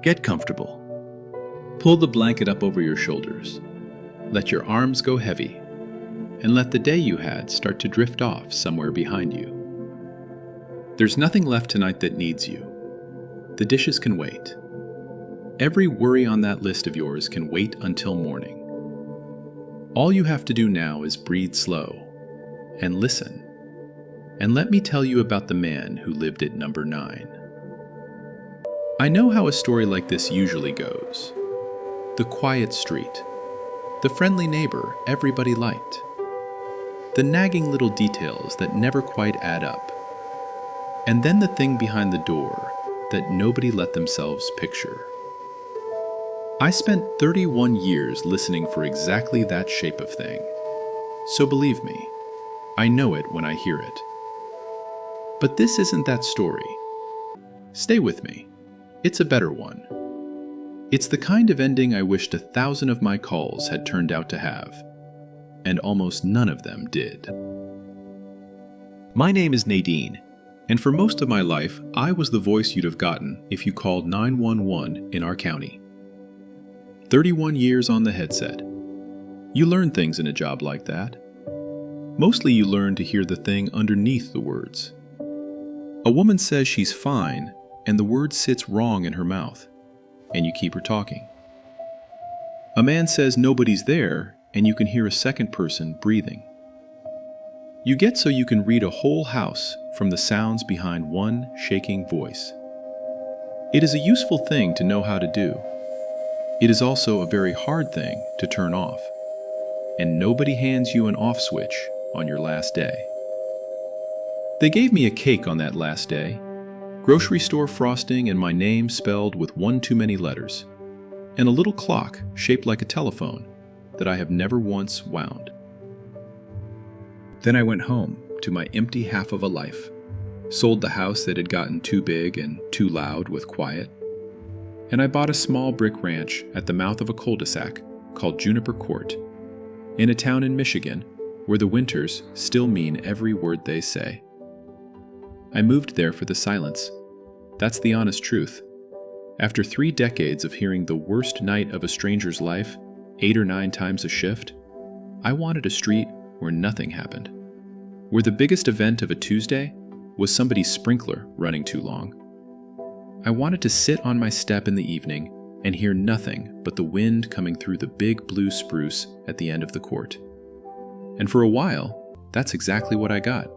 Get comfortable. Pull the blanket up over your shoulders. Let your arms go heavy, and let the day you had start to drift off somewhere behind you. There's nothing left tonight that needs you. The dishes can wait. Every worry on that list of yours can wait until morning. All you have to do now is breathe slow and listen. And let me tell you about the man who lived at number 9. I know how a story like this usually goes. The quiet street. The friendly neighbor everybody liked. The nagging little details that never quite add up. And then the thing behind the door that nobody let themselves picture. I spent 31 years listening for exactly that shape of thing. So believe me, I know it when I hear it. But this isn't that story. Stay with me. It's a better one. It's the kind of ending I wished 1,000 of my calls had turned out to have, and almost none of them did. My name is Nadine, and for most of my life, I was the voice you'd have gotten if you called 911 in our county. 31 years on the headset. You learn things in a job like that. Mostly you learn to hear the thing underneath the words. A woman says she's fine, and the word sits wrong in her mouth, and you keep her talking. A man says nobody's there, and you can hear a second person breathing. You get so you can read a whole house from the sounds behind one shaking voice. It is a useful thing to know how to do. It is also a very hard thing to turn off, and nobody hands you an off switch on your last day. They gave me a cake on that last day, grocery store frosting and my name spelled with one too many letters, and a little clock shaped like a telephone that I have never once wound. Then I went home to my empty half of a life, sold the house that had gotten too big and too loud with quiet, and I bought a small brick ranch at the mouth of a cul-de-sac called Juniper Court, in a town in Michigan where the winters still mean every word they say. I moved there for the silence. That's the honest truth. After 3 decades of hearing the worst night of a stranger's life 8 or 9 times a shift, I wanted a street where nothing happened, where the biggest event of a Tuesday was somebody's sprinkler running too long. I wanted to sit on my step in the evening and hear nothing but the wind coming through the big blue spruce at the end of the court. And for a while, that's exactly what I got.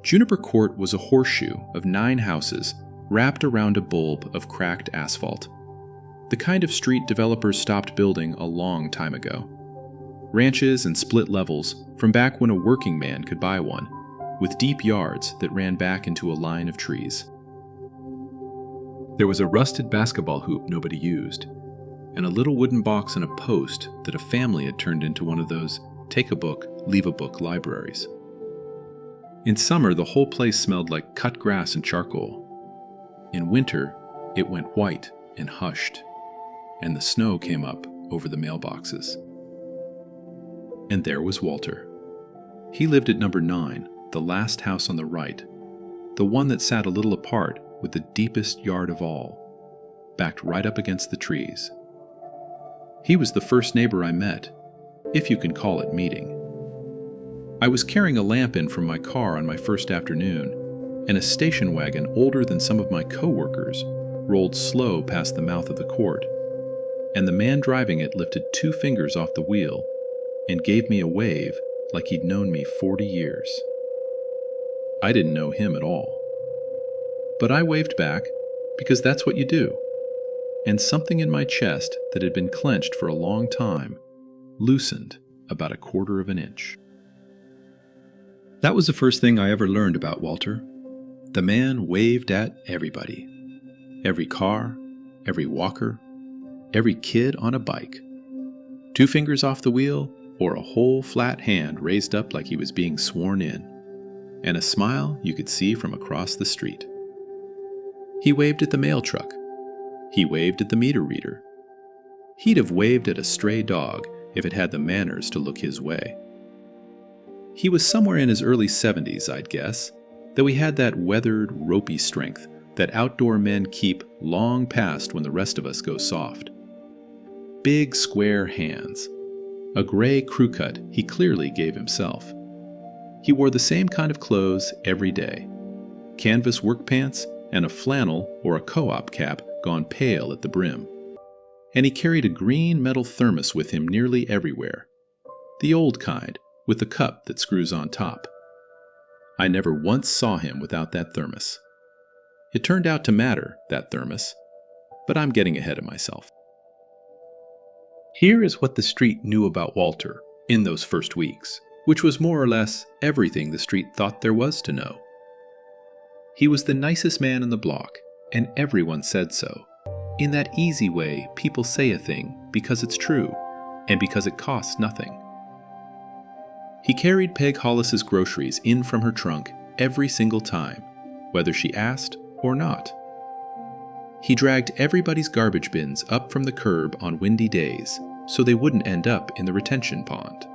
Juniper Court was a horseshoe of 9 houses wrapped around a bulb of cracked asphalt. The kind of street developers stopped building a long time ago. Ranches and split levels from back when a working man could buy one, with deep yards that ran back into a line of trees. There was a rusted basketball hoop nobody used, and a little wooden box and a post that a family had turned into one of those take a book, leave a book libraries. In summer, the whole place smelled like cut grass and charcoal. In winter, it went white and hushed, and the snow came up over the mailboxes. And there was Walter. He lived at number 9, the last house on the right, the one that sat a little apart with the deepest yard of all, backed right up against the trees. He was the first neighbor I met, if you can call it meeting. I was carrying a lamp in from my car on my first afternoon, and a station wagon older than some of my co-workers rolled slow past the mouth of the court, and the man driving it lifted 2 fingers off the wheel and gave me a wave like he'd known me 40 years. I didn't know him at all. But I waved back, because that's what you do. And something in my chest that had been clenched for a long time loosened about 1/4 inch. That was the first thing I ever learned about Walter. The man waved at everybody. Every car, every walker, every kid on a bike. 2 fingers off the wheel, or a whole flat hand raised up like he was being sworn in, and a smile you could see from across the street. He waved at the mail truck. He waved at the meter reader. He'd have waved at a stray dog if it had the manners to look his way. He was somewhere in his early 70s, I'd guess, though he had that weathered, ropey strength that outdoor men keep long past when the rest of us go soft. Big square hands. A gray crew cut he clearly gave himself. He wore the same kind of clothes every day. Canvas work pants and a flannel or a co-op cap gone pale at the brim. And he carried a green metal thermos with him nearly everywhere. The old kind, with the cup that screws on top. I never once saw him without that thermos. It turned out to matter, that thermos, but I'm getting ahead of myself. Here is what the street knew about Walter in those first weeks, which was more or less everything the street thought there was to know. He was the nicest man in the block, and everyone said so. In that easy way people say a thing because it's true, and because it costs nothing. He carried Peg Hollis's groceries in from her trunk every single time, whether she asked or not. He dragged everybody's garbage bins up from the curb on windy days so they wouldn't end up in the retention pond.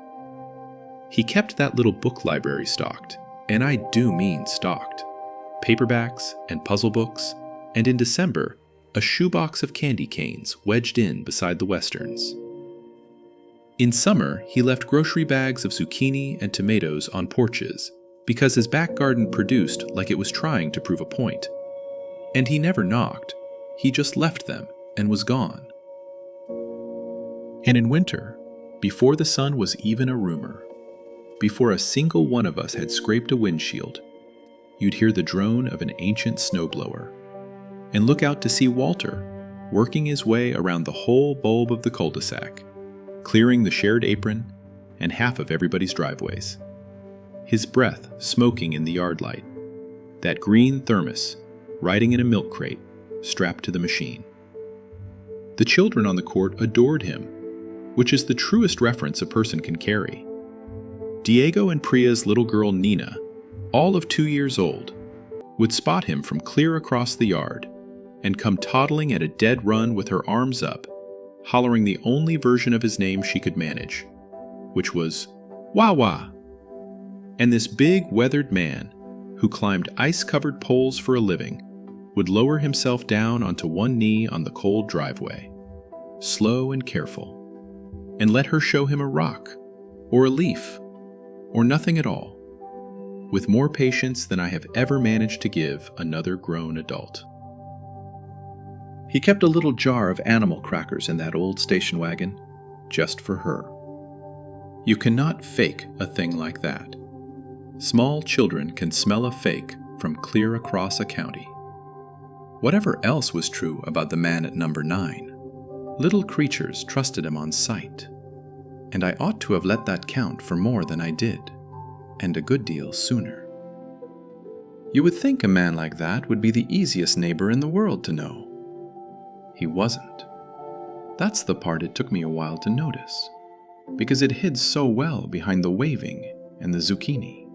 He kept that little book library stocked, and I do mean stocked. Paperbacks and puzzle books, and in December, a shoebox of candy canes wedged in beside the westerns. In summer, he left grocery bags of zucchini and tomatoes on porches because his back garden produced like it was trying to prove a point. And he never knocked. He just left them and was gone. And in winter, before the sun was even a rumor, before a single one of us had scraped a windshield, you'd hear the drone of an ancient snowblower and look out to see Walter working his way around the whole bulb of the cul-de-sac, clearing the shared apron and half of everybody's driveways. His breath smoking in the yard light, that green thermos riding in a milk crate strapped to the machine. The children on the court adored him, which is the truest reference a person can carry. Diego and Priya's little girl Nina, all of 2 years old, would spot him from clear across the yard and come toddling at a dead run with her arms up, hollering the only version of his name she could manage, which was Wawa. And this big weathered man, who climbed ice-covered poles for a living, would lower himself down onto one knee on the cold driveway, slow and careful, and let her show him a rock, or a leaf, or nothing at all, with more patience than I have ever managed to give another grown adult. He kept a little jar of animal crackers in that old station wagon, just for her. You cannot fake a thing like that. Small children can smell a fake from clear across a county. Whatever else was true about the man at number 9, little creatures trusted him on sight. And I ought to have let that count for more than I did, and a good deal sooner. You would think a man like that would be the easiest neighbor in the world to know. He wasn't. That's the part it took me a while to notice, because it hid so well behind the waving and the zucchini.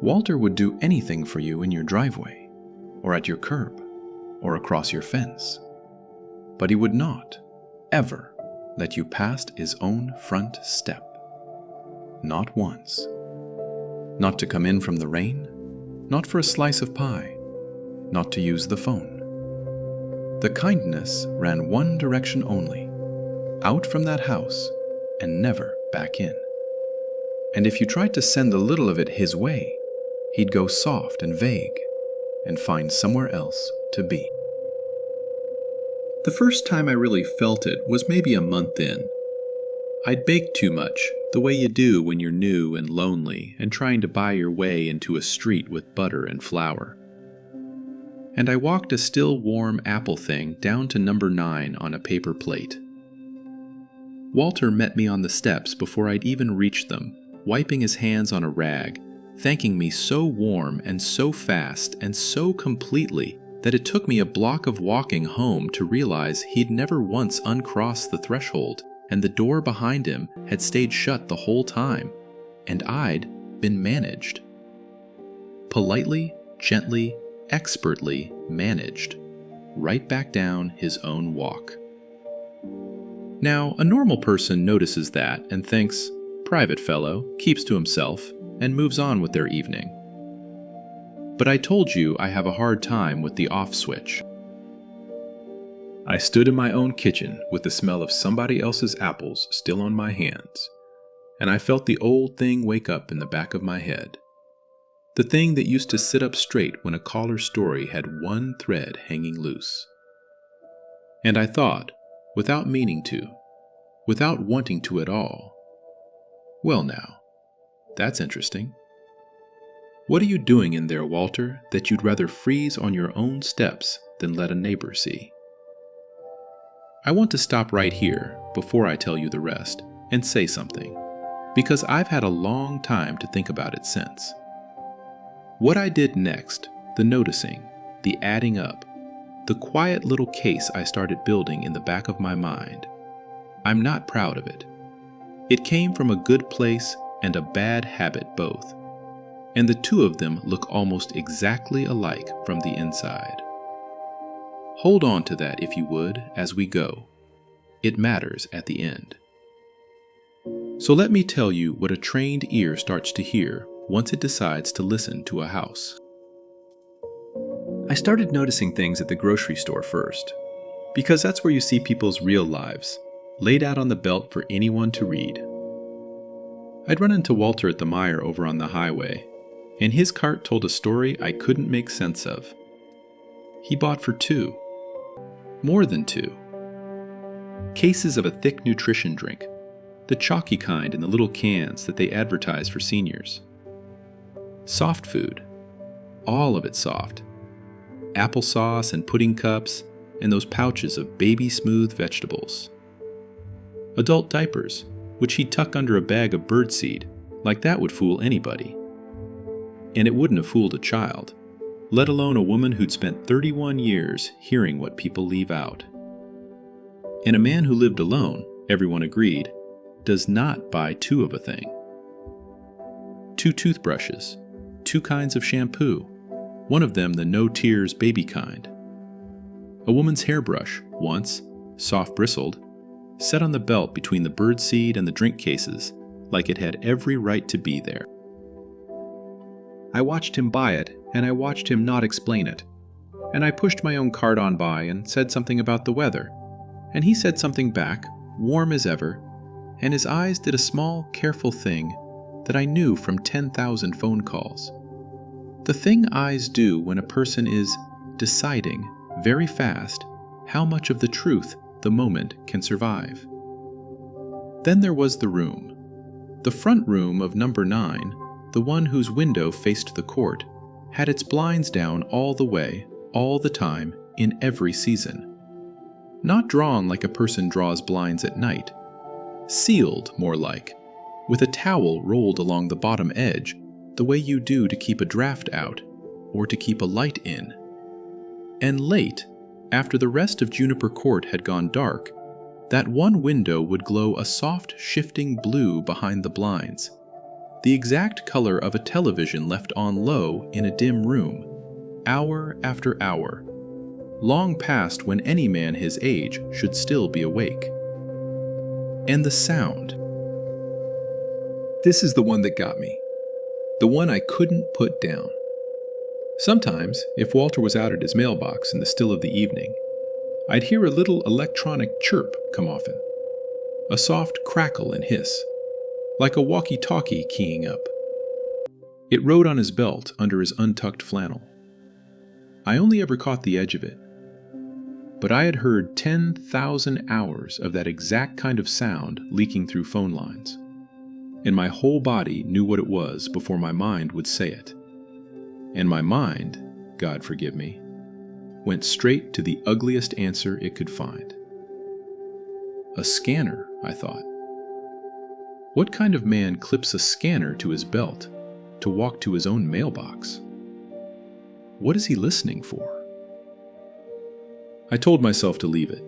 Walter would do anything for you in your driveway, or at your curb, or across your fence. But he would not, ever, let you past his own front step. Not once. Not to come in from the rain, not for a slice of pie, not to use the phone. The kindness ran one direction only, out from that house and never back in. And if you tried to send a little of it his way, he'd go soft and vague and find somewhere else to be. The first time I really felt it was maybe a month in. I'd baked too much, the way you do when you're new and lonely and trying to buy your way into a street with butter and flour. And I walked a still warm apple thing down to number 9 on a paper plate. Walter met me on the steps before I'd even reached them, wiping his hands on a rag, thanking me so warm and so fast and so completely that it took me a block of walking home to realize he'd never once uncrossed the threshold, and the door behind him had stayed shut the whole time, and I'd been managed. Politely, gently, expertly managed, right back down his own walk. Now, a normal person notices that and thinks, private fellow, keeps to himself, and moves on with their evening. but I told you I have a hard time with the off switch. I stood in my own kitchen with the smell of somebody else's apples still on my hands, and I felt the old thing wake up in the back of my head. The thing that used to sit up straight when a caller's story had one thread hanging loose. And I thought, without meaning to, without wanting to at all, well now, that's interesting. What are you doing in there, Walter, that you'd rather freeze on your own steps than let a neighbor see? I want to stop right here before I tell you the rest and say something, because I've had a long time to think about it since. What I did next, the noticing, the adding up, the quiet little case I started building in the back of my mind, I'm not proud of it. It came from a good place and a bad habit both, and the two of them look almost exactly alike from the inside. Hold on to that if you would as we go. It matters at the end. So let me tell you what a trained ear starts to hear once it decides to listen to a house. I started noticing things at the grocery store first, because that's where you see people's real lives, laid out on the belt for anyone to read. I'd run into Walter at the Meijer over on the highway, and his cart told a story I couldn't make sense of. He bought for 2. More than 2. Cases of a thick nutrition drink, the chalky kind in the little cans that they advertise for seniors. Soft food, all of it soft. Applesauce and pudding cups, and those pouches of baby smooth vegetables. Adult diapers, which he'd tuck under a bag of birdseed, like that would fool anybody. And it wouldn't have fooled a child, let alone a woman who'd spent 31 years hearing what people leave out. And a man who lived alone, everyone agreed, does not buy 2 of a thing. 2 toothbrushes, 2 kinds of shampoo, one of them the no tears baby kind. A woman's hairbrush, once, soft bristled, set on the belt between the birdseed and the drink cases, like it had every right to be there. I watched him buy it, and I watched him not explain it. And I pushed my own cart on by and said something about the weather. And he said something back, warm as ever, and his eyes did a small, careful thing that I knew from 10,000 phone calls. The thing eyes do when a person is deciding, very fast, how much of the truth the moment can survive. Then there was the room. The front room of number 9, the one whose window faced the court, had its blinds down all the way, all the time, in every season. Not drawn like a person draws blinds at night. Sealed, more like, with a towel rolled along the bottom edge, the way you do to keep a draft out, or to keep a light in. And late, after the rest of Juniper Court had gone dark, that one window would glow a soft, shifting blue behind the blinds, the exact color of a television left on low in a dim room, hour after hour, long past when any man his age should still be awake. And the sound. This is the one that got me. The one I couldn't put down. Sometimes, if Walter was out at his mailbox in the still of the evening, I'd hear a little electronic chirp come often, a soft crackle and hiss, like a walkie-talkie keying up. It rode on his belt under his untucked flannel. I only ever caught the edge of it, but I had heard 10,000 hours of that exact kind of sound leaking through phone lines, and my whole body knew what it was before my mind would say it. And my mind, God forgive me, went straight to the ugliest answer it could find. A scanner, I thought. What kind of man clips a scanner to his belt to walk to his own mailbox? What is he listening for? I told myself to leave it.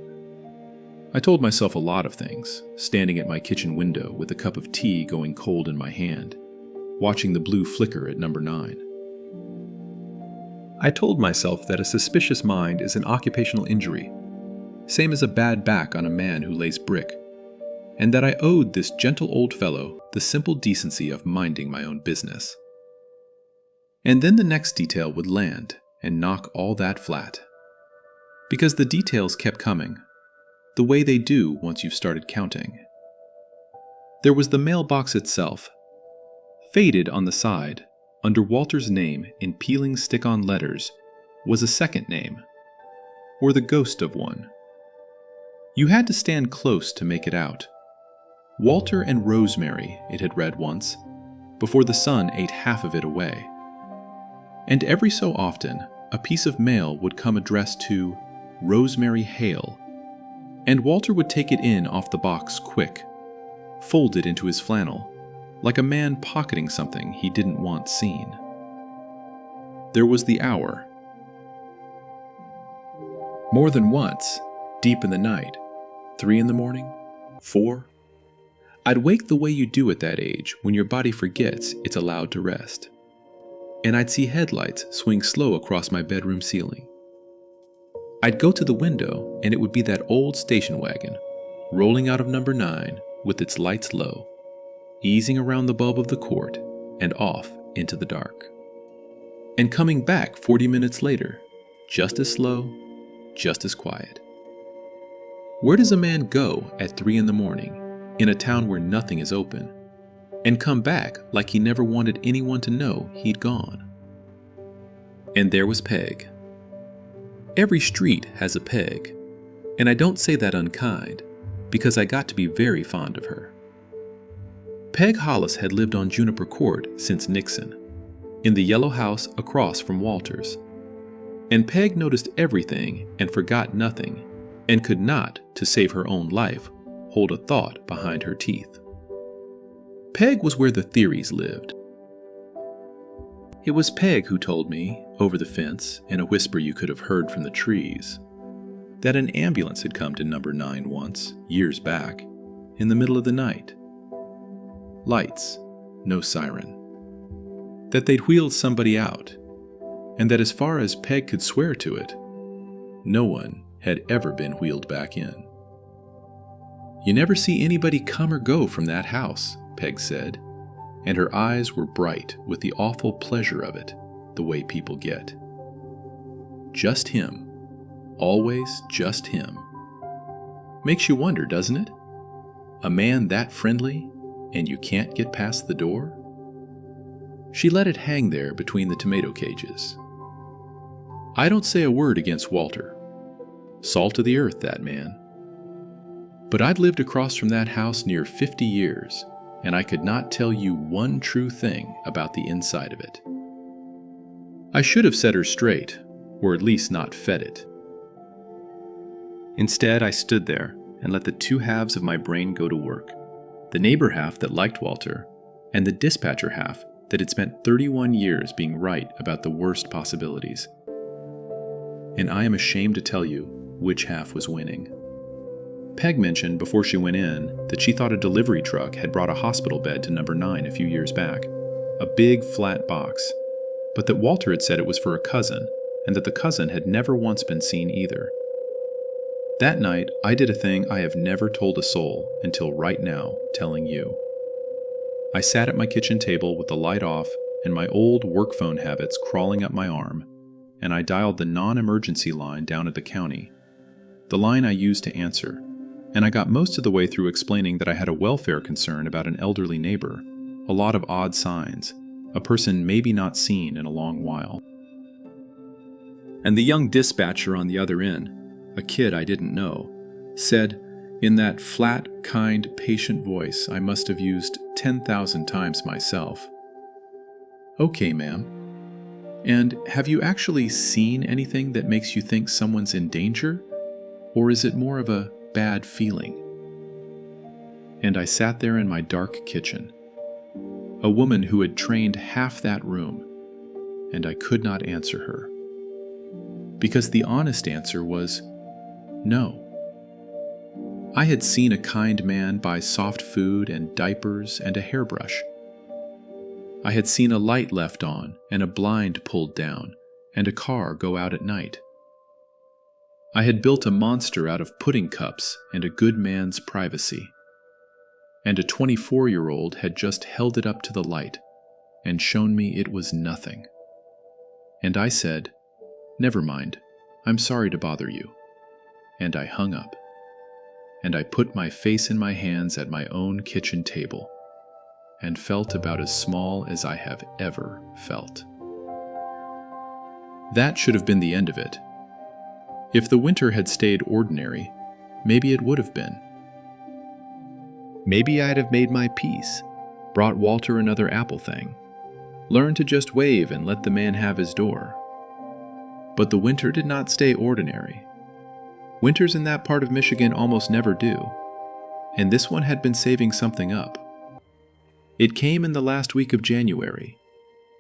I told myself a lot of things, standing at my kitchen window with a cup of tea going cold in my hand, watching the blue flicker at number 9. I told myself that a suspicious mind is an occupational injury, same as a bad back on a man who lays brick, and that I owed this gentle old fellow the simple decency of minding my own business. And then the next detail would land and knock all that flat. Because the details kept coming, the way they do once you've started counting. There was the mailbox itself. Faded on the side, under Walter's name in peeling stick-on letters, was a second name, or the ghost of one. You had to stand close to make it out. Walter and Rosemary, it had read once, before the sun ate half of it away. And every so often, a piece of mail would come addressed to Rosemary Hale, and Walter would take it in off the box quick, fold it into his flannel, like a man pocketing something he didn't want seen. There was the hour. More than once, deep in the night, 3 in the morning, 4, I'd wake the way you do at that age when your body forgets it's allowed to rest. And I'd see headlights swing slow across my bedroom ceiling. I'd go to the window and it would be that old station wagon, rolling out of number 9 with its lights low, easing around the bulb of the court and off into the dark. And coming back 40 minutes later, just as slow, just as quiet. Where does a man go at 3 in the morning in a town where nothing is open, and come back like he never wanted anyone to know he'd gone? And there was Peg. Every street has a Peg, and I don't say that unkind, because I got to be very fond of her. Peg Hollis had lived on Juniper Court since Nixon, in the yellow house across from Walter's. And Peg noticed everything and forgot nothing, and could not, to save her own life, hold a thought behind her teeth. Peg was where the theories lived. It was Peg who told me, over the fence, in a whisper you could have heard from the trees, that an ambulance had come to number 9 once, years back, in the middle of the night. Lights, no siren. That they'd wheeled somebody out, and that as far as Peg could swear to it, no one had ever been wheeled back in. You never see anybody come or go from that house, Peg said, and her eyes were bright with the awful pleasure of it, the way people get. Just him. Always just him. Makes you wonder, doesn't it? A man that friendly, and you can't get past the door? She let it hang there between the tomato cages. I don't say a word against Walter. Salt of the earth, that man. But I'd lived across from that house near 50 years, and I could not tell you one true thing about the inside of it. I should have set her straight, or at least not fed it. Instead, I stood there and let the two halves of my brain go to work, the neighbor half that liked Walter, and the dispatcher half that had spent 31 years being right about the worst possibilities. And I am ashamed to tell you which half was winning. Peg mentioned before she went in that she thought a delivery truck had brought a hospital bed to number 9 a few years back, a big flat box, but that Walter had said it was for a cousin, and that the cousin had never once been seen either. That night, I did a thing I have never told a soul until right now, telling you. I sat at my kitchen table with the light off and my old work phone habits crawling up my arm, and I dialed the non-emergency line down at the county, the line I used to answer, and I got most of the way through explaining that I had a welfare concern about an elderly neighbor, a lot of odd signs, a person maybe not seen in a long while. And the young dispatcher on the other end, a kid I didn't know, said, in that flat, kind, patient voice I must have used 10,000 times myself, "Okay, ma'am. And have you actually seen anything that makes you think someone's in danger? Or is it more of a bad feeling?" And I sat there in my dark kitchen, a woman who had trained half that room, and I could not answer her. Because the honest answer was no. I had seen a kind man buy soft food and diapers and a hairbrush. I had seen a light left on and a blind pulled down and a car go out at night. I had built a monster out of pudding cups and a good man's privacy. And a 24-year-old had just held it up to the light and shown me it was nothing. And I said, "Never mind, I'm sorry to bother you." And I hung up. And I put my face in my hands at my own kitchen table and felt about as small as I have ever felt. That should have been the end of it. If the winter had stayed ordinary, maybe it would have been. Maybe I'd have made my peace, brought Walter another apple thing, learned to just wave and let the man have his door. But the winter did not stay ordinary. Winters in that part of Michigan almost never do, and this one had been saving something up. It came in the last week of January.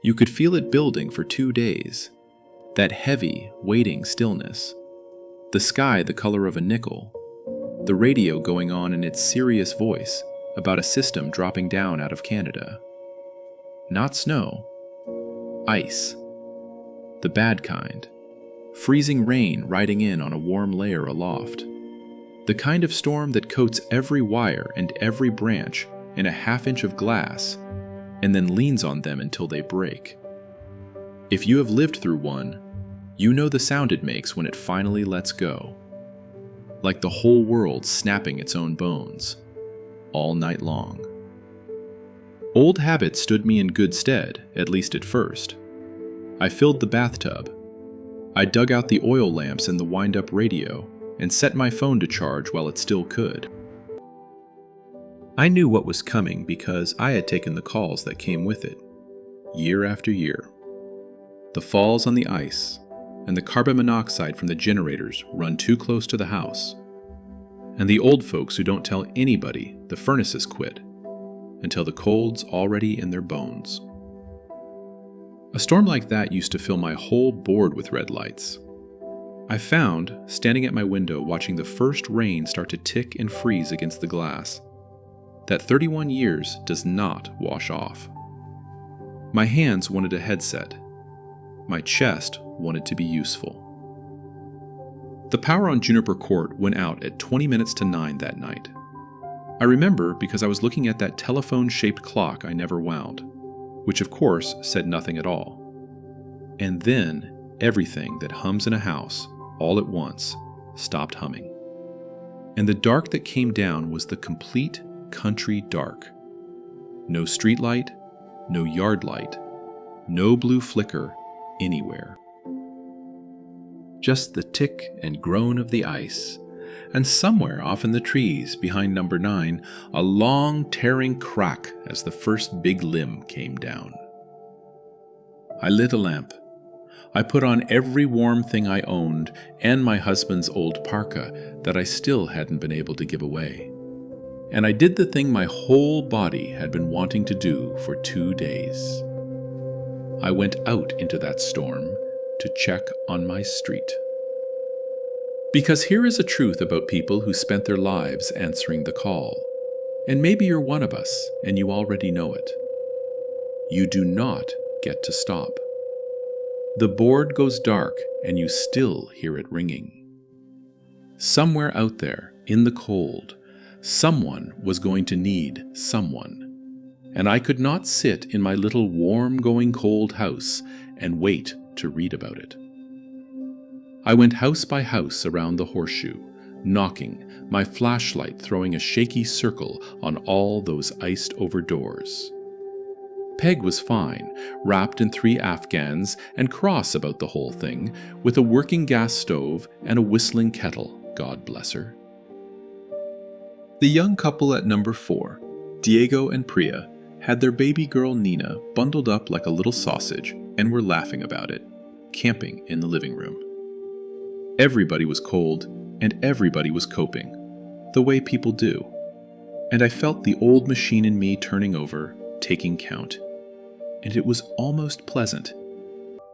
You could feel it building for 2 days. That heavy, waiting stillness. The sky the color of a nickel. The radio going on in its serious voice about a system dropping down out of Canada. Not snow. Ice. The bad kind. Freezing rain riding in on a warm layer aloft. The kind of storm that coats every wire and every branch in a half-inch of glass and then leans on them until they break. If you have lived through one, you know the sound it makes when it finally lets go. Like the whole world snapping its own bones, all night long. Old habits stood me in good stead, at least at first. I filled the bathtub. I dug out the oil lamps and the wind-up radio and set my phone to charge while it still could. I knew what was coming because I had taken the calls that came with it, year after year. The falls on the ice and the carbon monoxide from the generators run too close to the house, and the old folks who don't tell anybody the furnaces quit until the cold's already in their bones. A storm like that used to fill my whole board with red lights. I found, standing at my window watching the first rain start to tick and freeze against the glass, that 31 years does not wash off. My hands wanted a headset. My chest wanted to be useful. The power on Juniper Court went out at 20 minutes to 9 that night. I remember because I was looking at that telephone-shaped clock I never wound, which of course said nothing at all. And then everything that hums in a house, all at once, stopped humming. And the dark that came down was the complete country dark. No street light, no yard light, no blue flicker anywhere. Just the tick and groan of the ice, and somewhere off in the trees behind number 9, a long tearing crack as the first big limb came down. I lit a lamp. I put on every warm thing I owned and my husband's old parka that I still hadn't been able to give away. And I did the thing my whole body had been wanting to do for 2 days. I went out into that storm to check on my street. Because here is a truth about people who spent their lives answering the call. And maybe you're one of us and you already know it. You do not get to stop. The board goes dark and you still hear it ringing. Somewhere out there, in the cold, someone was going to need someone. And I could not sit in my little warm-going-cold house and wait to read about it. I went house by house around the horseshoe, knocking, my flashlight throwing a shaky circle on all those iced-over doors. Peg was fine, wrapped in 3 Afghans and cross about the whole thing, with a working gas stove and a whistling kettle, God bless her. The young couple at number 4, Diego and Priya, had their baby girl Nina bundled up like a little sausage and were laughing about it, camping in the living room. Everybody was cold and everybody was coping, the way people do. And I felt the old machine in me turning over, taking count. And it was almost pleasant,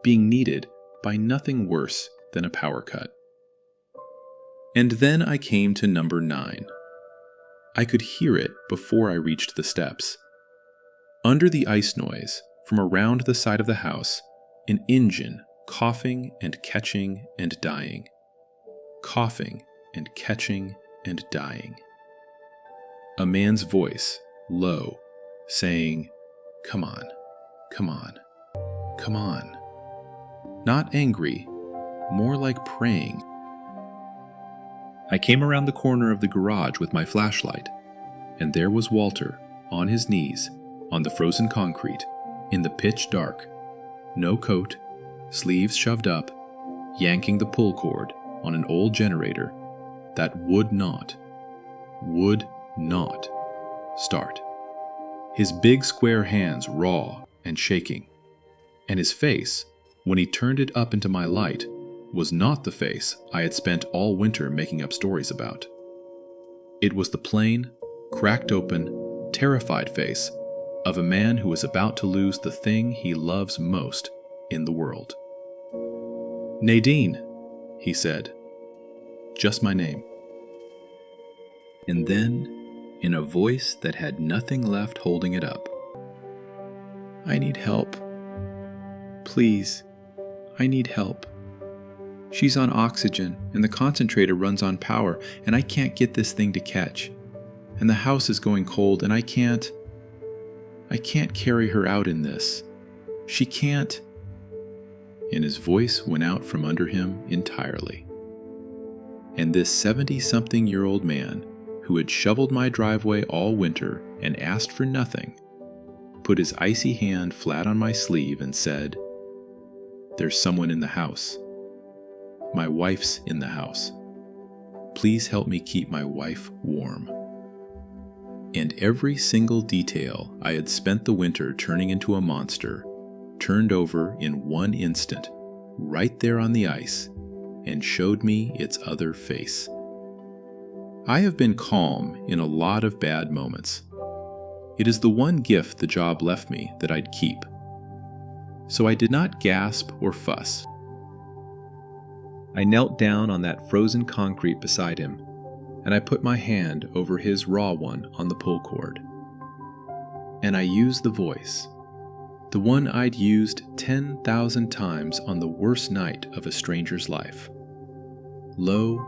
being needed by nothing worse than a power cut. And then I came to number 9. I could hear it before I reached the steps. Under the ice noise, from around the side of the house, an engine coughing and catching and dying. Coughing and catching and dying. A man's voice, low, saying, "Come on. Come on, come on." Not angry, more like praying. I came around the corner of the garage with my flashlight, and there was Walter, on his knees, on the frozen concrete, in the pitch dark. No coat, sleeves shoved up, yanking the pull cord on an old generator that would not start. His big square hands raw and shaking, and his face, when he turned it up into my light, was not the face I had spent all winter making up stories about. It was the plain, cracked open, terrified face of a man who is about to lose the thing he loves most in the world. "Nadine," he said. Just my name. And then, in a voice that had nothing left holding it up, "I need help. Please, I need help. She's on oxygen, and the concentrator runs on power, and I can't get this thing to catch. And the house is going cold, and I can't carry her out in this. She can't." And his voice went out from under him entirely. And this 70-something-year-old man, who had shoveled my driveway all winter and asked for nothing, put his icy hand flat on my sleeve and said, "There's someone in the house. My wife's in the house. Please help me keep my wife warm." And every single detail I had spent the winter turning into a monster turned over in one instant, right there on the ice, and showed me its other face. I have been calm in a lot of bad moments. It is the one gift the job left me that I'd keep. So I did not gasp or fuss. I knelt down on that frozen concrete beside him, and I put my hand over his raw one on the pull cord. And I used the voice, the one I'd used 10,000 times on the worst night of a stranger's life. Low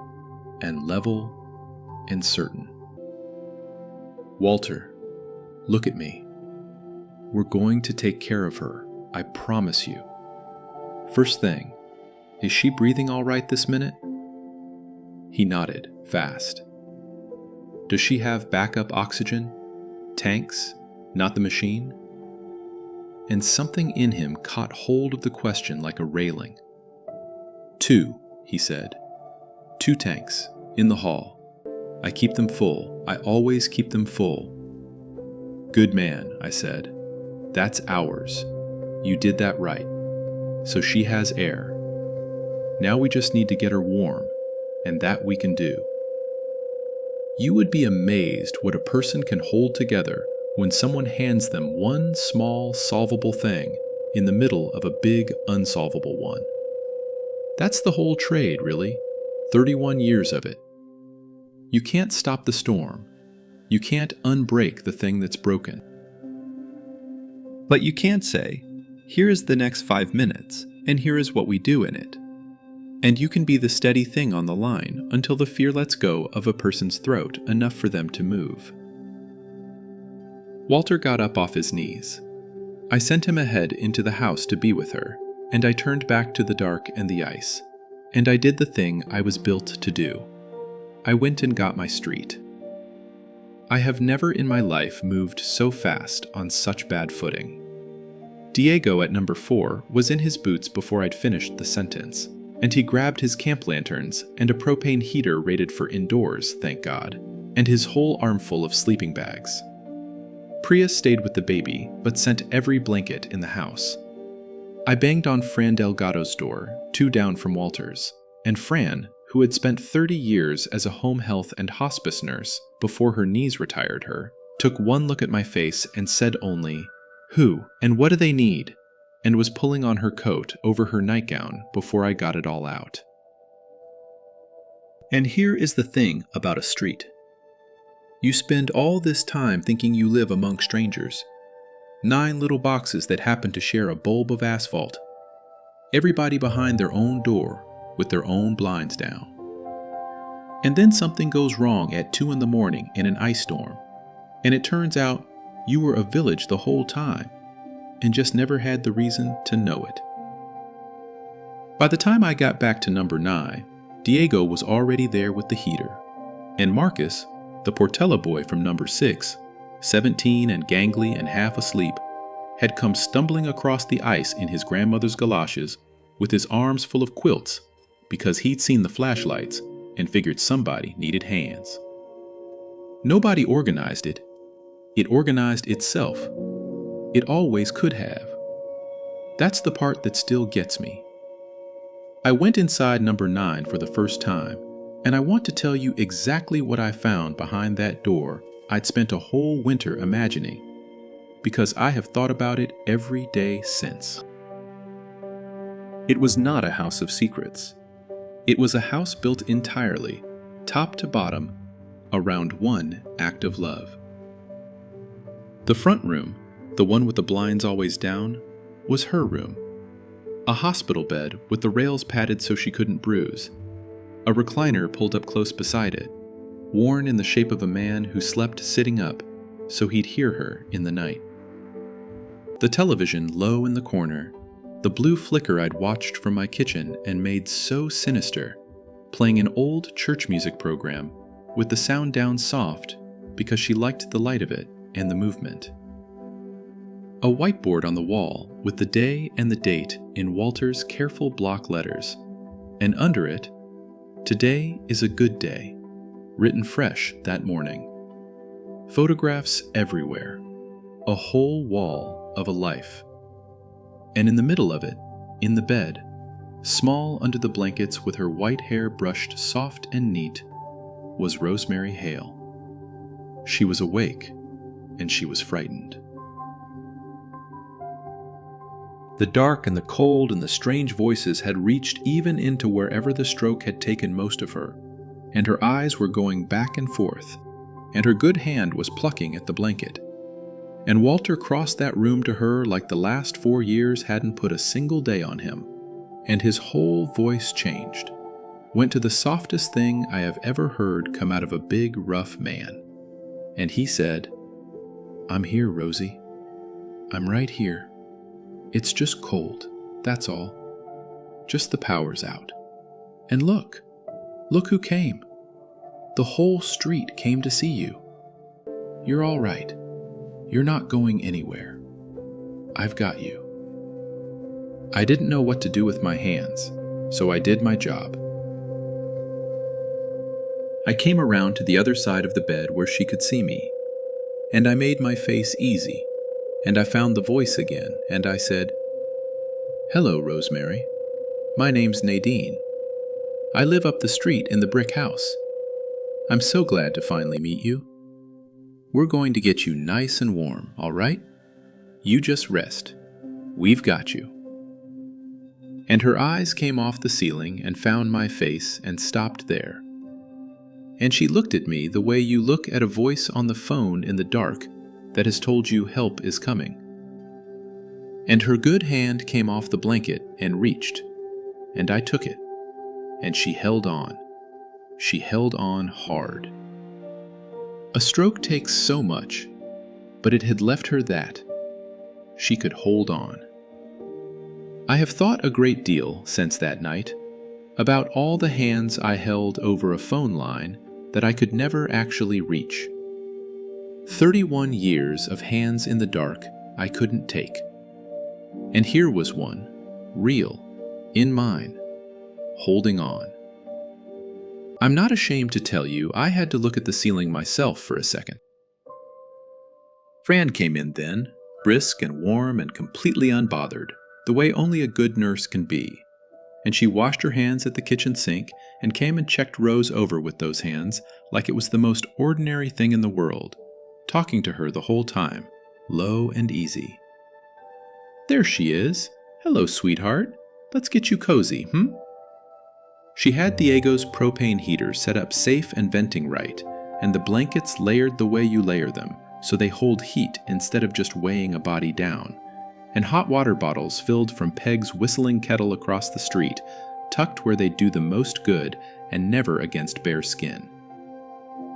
and level and certain. "Walter, look at me. We're going to take care of her, I promise you. First thing, is she breathing all right this minute?" He nodded, fast. "Does she have backup oxygen? Tanks, not the machine?" And something in him caught hold of the question like a railing. "2," he said. "2 tanks, in the hall. I keep them full. I always keep them full." "Good man," I said. "That's ours. You did that right. So she has air. Now we just need to get her warm, and that we can do." You would be amazed what a person can hold together when someone hands them one small, solvable thing in the middle of a big, unsolvable one. That's the whole trade, really. 31 years of it. You can't stop the storm. You can't unbreak the thing that's broken. But you can say, "Here is the next 5 minutes, and here is what we do in it." And you can be the steady thing on the line until the fear lets go of a person's throat enough for them to move. Walter got up off his knees. I sent him ahead into the house to be with her, and I turned back to the dark and the ice. And I did the thing I was built to do. I went and got my street. I have never in my life moved so fast on such bad footing. Diego at number 4 was in his boots before I'd finished the sentence, and he grabbed his camp lanterns and a propane heater rated for indoors, thank God, and his whole armful of sleeping bags. Priya stayed with the baby, but sent every blanket in the house. I banged on Fran Delgado's door, 2 down from Walter's, and Fran, who had spent 30 years as a home health and hospice nurse before her knees retired her, took one look at my face and said only, "Who, and what do they need?" and was pulling on her coat over her nightgown before I got it all out. And here is the thing about a street. You spend all this time thinking you live among strangers. 9 little boxes that happen to share a bulb of asphalt. Everybody behind their own door with their own blinds down. And then something goes wrong at 2 in the morning in an ice storm, and it turns out you were a village the whole time and just never had the reason to know it. By the time I got back to number 9, Diego was already there with the heater, and Marcus, the Portela boy from number 6, 17 and gangly and half asleep, had come stumbling across the ice in his grandmother's galoshes with his arms full of quilts because he'd seen the flashlights and figured somebody needed hands. Nobody organized it. It organized itself. It always could have. That's the part that still gets me. I went inside number 9 for the first time, and I want to tell you exactly what I found behind that door I'd spent a whole winter imagining, because I have thought about it every day since. It was not a house of secrets. It was a house built entirely, top to bottom, around one act of love. The front room, the one with the blinds always down, was her room. A hospital bed with the rails padded so she couldn't bruise. A recliner pulled up close beside it, worn in the shape of a man who slept sitting up so he'd hear her in the night. The television low in the corner, the blue flicker I'd watched from my kitchen and made so sinister, playing an old church music program with the sound down soft because she liked the light of it and the movement. A whiteboard on the wall with the day and the date in Walter's careful block letters, and under it, "Today is a good day," written fresh that morning. Photographs everywhere, a whole wall of a life. And in the middle of it, in the bed, small under the blankets with her white hair brushed soft and neat, was Rosemary Hale. She was awake, and she was frightened. The dark and the cold and the strange voices had reached even into wherever the stroke had taken most of her, and her eyes were going back and forth, and her good hand was plucking at the blanket. And Walter crossed that room to her like the last 4 years hadn't put a single day on him, and his whole voice changed, went to the softest thing I have ever heard come out of a big, rough man. And he said, "I'm here, Rosie. I'm right here. It's just cold, that's all. Just the power's out. And look who came. The whole street came to see you. You're all right. You're not going anywhere. I've got you." I didn't know what to do with my hands, so I did my job. I came around to the other side of the bed where she could see me, and I made my face easy, and I found the voice again, and I said, "Hello, Rosemary. My name's Nadine. I live up the street in the brick house. I'm so glad to finally meet you. We're going to get you nice and warm, all right? You just rest. We've got you." And her eyes came off the ceiling and found my face and stopped there. And she looked at me the way you look at a voice on the phone in the dark that has told you help is coming. And her good hand came off the blanket and reached, and I took it, and she held on. She held on hard. A stroke takes so much, but it had left her that. She could hold on. I have thought a great deal since that night about all the hands I held over a phone line that I could never actually reach. 31 years of hands in the dark I couldn't take. And here was one, real, in mine, holding on. I'm not ashamed to tell you I had to look at the ceiling myself for a second. Fran came in then, brisk and warm and completely unbothered, the way only a good nurse can be. And she washed her hands at the kitchen sink and came and checked Rose over with those hands like it was the most ordinary thing in the world, talking to her the whole time, low and easy. "There she is. Hello, sweetheart. Let's get you cozy, She had Diego's propane heater set up safe and venting right, and the blankets layered the way you layer them, so they hold heat instead of just weighing a body down, and hot water bottles filled from Peg's whistling kettle across the street, tucked where they do the most good and never against bare skin.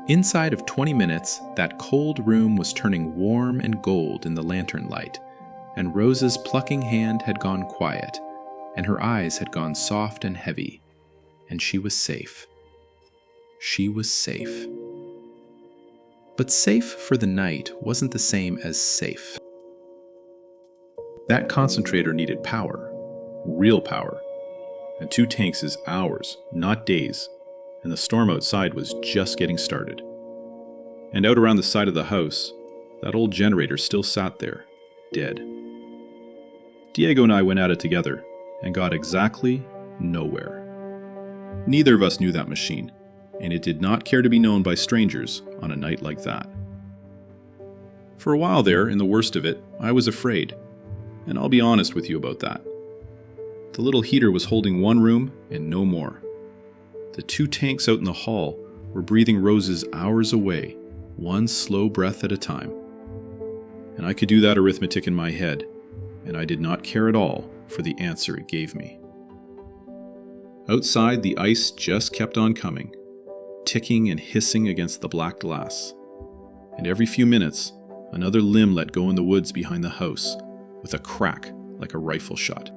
Inside of 20 minutes, that cold room was turning warm and gold in the lantern light, and Rose's plucking hand had gone quiet, and her eyes had gone soft and heavy, and she was safe. She was safe. But safe for the night wasn't the same as safe. That concentrator needed power, real power, and 2 tanks is hours, not days, and the storm outside was just getting started. And out around the side of the house, that old generator still sat there, dead. Diego and I went at it together and got exactly nowhere. Neither of us knew that machine, and it did not care to be known by strangers on a night like that. For a while there, in the worst of it, I was afraid, and I'll be honest with you about that. The little heater was holding one room and no more. The 2 tanks out in the hall were breathing roses hours away, one slow breath at a time. And I could do that arithmetic in my head, and I did not care at all for the answer it gave me. Outside, the ice just kept on coming, ticking and hissing against the black glass. And every few minutes, another limb let go in the woods behind the house, with a crack like a rifle shot.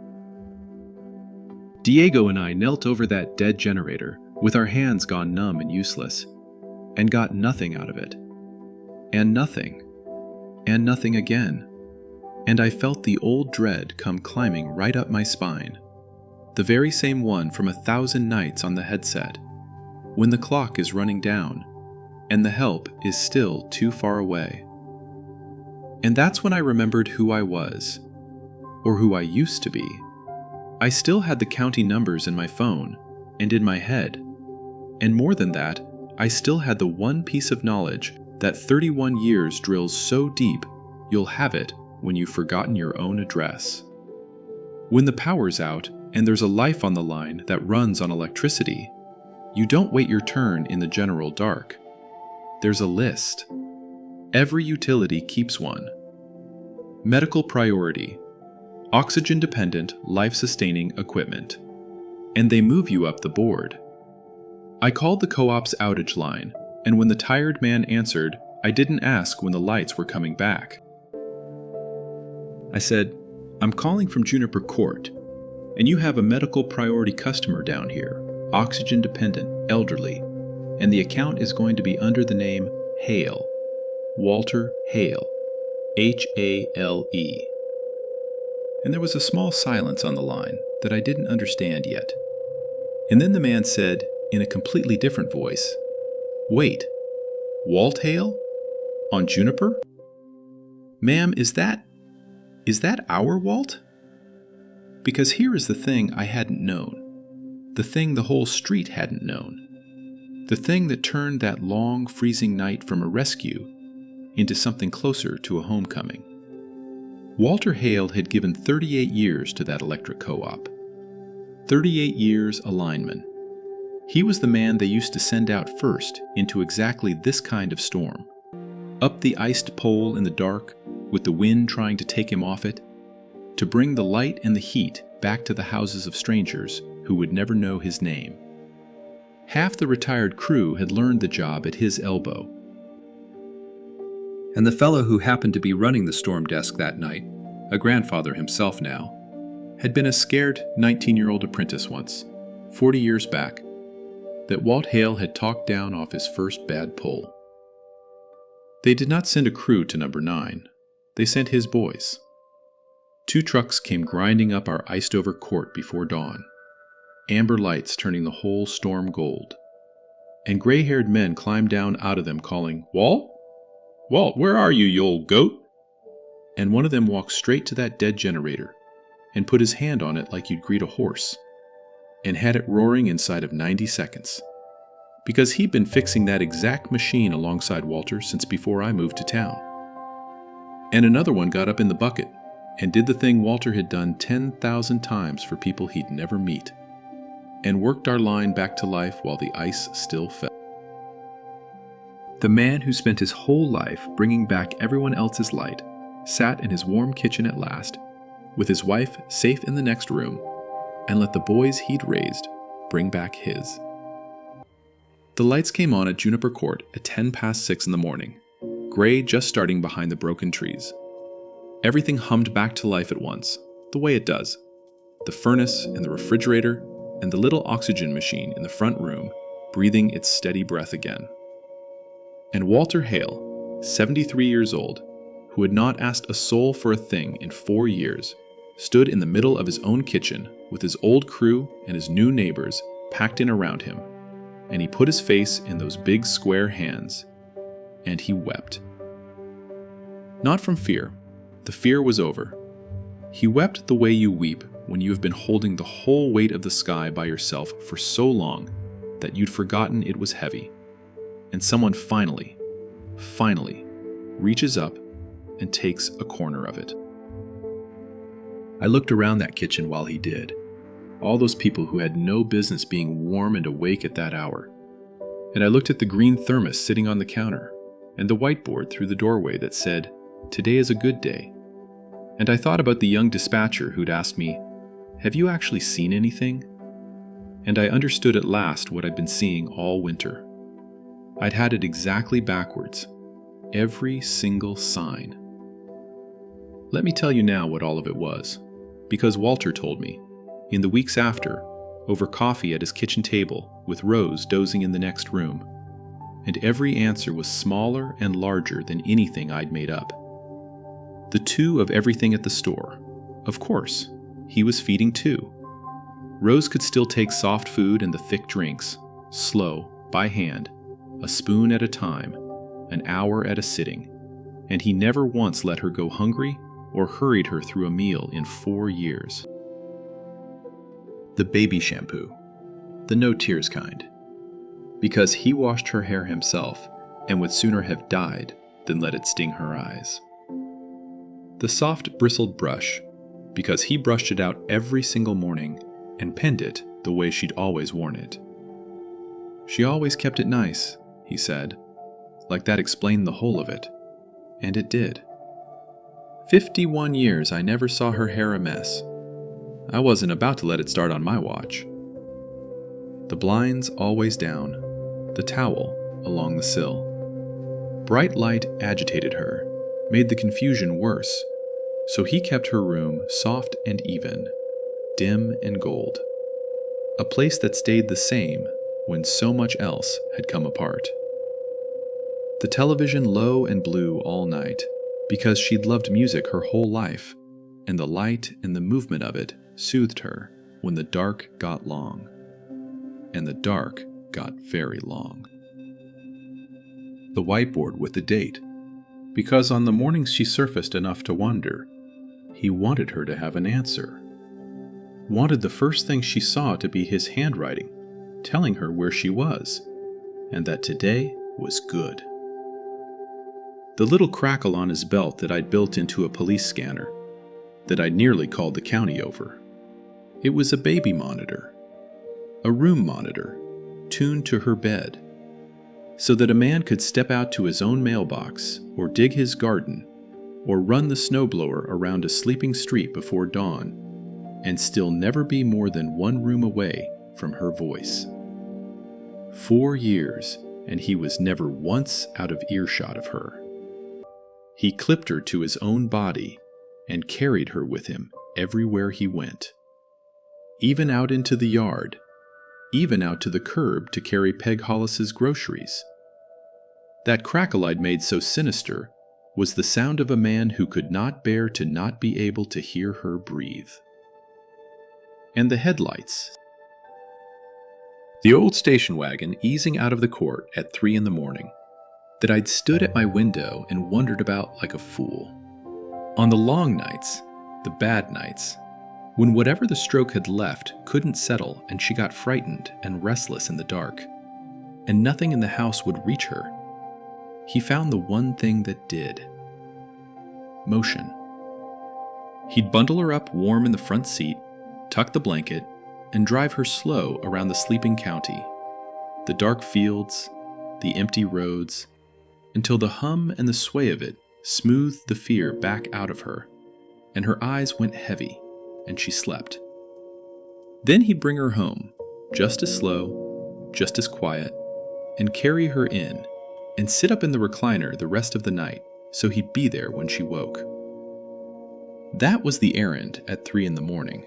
Diego and I knelt over that dead generator, with our hands gone numb and useless, and got nothing out of it. And nothing again. And I felt the old dread come climbing right up my spine, the very same one from 1,000 nights on the headset, when the clock is running down, and the help is still too far away. And that's when I remembered who I was, or who I used to be. I still had the county numbers in my phone and in my head, and more than that, I still had the one piece of knowledge that 31 years drills so deep you'll have it when you've forgotten your own address. When the power's out and there's a life on the line that runs on electricity, you don't wait your turn in the general dark. There's a list. Every utility keeps one. Medical priority. Oxygen-dependent, life-sustaining equipment. And they move you up the board. I called the co-op's outage line, and when the tired man answered, I didn't ask when the lights were coming back. I said, "I'm calling from Juniper Court, and you have a medical priority customer down here, oxygen-dependent, elderly, and the account is going to be under the name Hale, Walter Hale, Hale." And there was a small silence on the line that I didn't understand yet. And then the man said, in a completely different voice, "Wait, Walt Hale? On Juniper? Ma'am, is that our Walt?" Because here is the thing I hadn't known. The thing the whole street hadn't known. The thing that turned that long, freezing night from a rescue into something closer to a homecoming. Walter Hale had given 38 years to that electric co-op. 38 years a lineman. He was the man they used to send out first into exactly this kind of storm. Up the iced pole in the dark, with the wind trying to take him off it, to bring the light and the heat back to the houses of strangers who would never know his name. Half the retired crew had learned the job at his elbow. And the fellow who happened to be running the storm desk that night, a grandfather himself now, had been a scared 19-year-old apprentice once, 40 years back, that Walt Hale had talked down off his first bad pull. They did not send a crew to number 9. They sent his boys. 2 trucks came grinding up our iced-over court before dawn, amber lights turning the whole storm gold. And gray-haired men climbed down out of them calling, "Walt? Walt, where are you, you old goat?" And one of them walked straight to that dead generator and put his hand on it like you'd greet a horse, and had it roaring inside of 90 seconds. Because he'd been fixing that exact machine alongside Walter since before I moved to town. And another one got up in the bucket and did the thing Walter had done 10,000 times for people he'd never meet, and worked our line back to life while the ice still fell. The man who spent his whole life bringing back everyone else's light sat in his warm kitchen at last, with his wife safe in the next room, and let the boys he'd raised bring back his. The lights came on at Juniper Court at 6:10 in the morning, gray just starting behind the broken trees. Everything hummed back to life at once, the way it does. the furnace and the refrigerator, and the little oxygen machine in the front room breathing its steady breath again. And Walter Hale, 73 years old, who had not asked a soul for a thing in 4 years, stood in the middle of his own kitchen with his old crew and his new neighbors packed in around him, and he put his face in those big square hands, and he wept. Not from fear. The fear was over. He wept the way you weep when you have been holding the whole weight of the sky by yourself for so long that you'd forgotten it was heavy, and someone finally reaches up and takes a corner of it. I looked around that kitchen while he did. All those people who had no business being warm and awake at that hour. And I looked at the green thermos sitting on the counter, and the whiteboard through the doorway that said, "Today is a good day." And I thought about the young dispatcher who'd asked me, "Have you actually seen anything?" And I understood at last what I'd been seeing all winter. I'd had it exactly backwards. Every single sign. Let me tell you now what all of it was, because Walter told me, in the weeks after, over coffee at his kitchen table with Rose dozing in the next room, and every answer was smaller and larger than anything I'd made up. The two of everything at the store. Of course, he was feeding two. Rose could still take soft food and the thick drinks, slow, by hand, a spoon at a time, an hour at a sitting, and he never once let her go hungry or hurried her through a meal in 4 years. The baby shampoo, the no tears kind, because he washed her hair himself and would sooner have died than let it sting her eyes. The soft bristled brush, because he brushed it out every single morning and pinned it the way she'd always worn it. She always kept it nice, he said, like that explained the whole of it. And it did. 51 years I never saw her hair a mess. I wasn't about to let it start on my watch. The blinds always down, the towel along the sill. Bright light agitated her, made the confusion worse, so he kept her room soft and even, dim and gold. A place that stayed the same when so much else had come apart. The television low and blue all night, because she'd loved music her whole life, and the light and the movement of it soothed her when the dark got long. And the dark got very long. The whiteboard with the date, because on the mornings she surfaced enough to wonder, he wanted her to have an answer. Wanted the first thing she saw to be his handwriting, telling her where she was, and that today was good. The little crackle on his belt that I'd built into a police scanner, that I'd nearly called the county over. It was a baby monitor, a room monitor, tuned to her bed, so that a man could step out to his own mailbox, or dig his garden, or run the snowblower around a sleeping street before dawn, and still never be more than one room away from her voice. 4 years, and he was never once out of earshot of her. He clipped her to his own body and carried her with him everywhere he went. Even out into the yard, even out to the curb to carry Peg Hollis's groceries. That crackle I'd made so sinister was the sound of a man who could not bear to not be able to hear her breathe. And the headlights. The old station wagon easing out of the court at 3 a.m, that I'd stood at my window and wondered about like a fool. On the long nights, the bad nights, when whatever the stroke had left couldn't settle and she got frightened and restless in the dark, and nothing in the house would reach her, he found the one thing that did. Motion. He'd bundle her up warm in the front seat, tuck the blanket, and drive her slow around the sleeping county, the dark fields, the empty roads, until the hum and the sway of it smoothed the fear back out of her, and her eyes went heavy, and she slept. Then he'd bring her home, just as slow, just as quiet, and carry her in, and sit up in the recliner the rest of the night, so he'd be there when she woke. That was the errand at 3 a.m.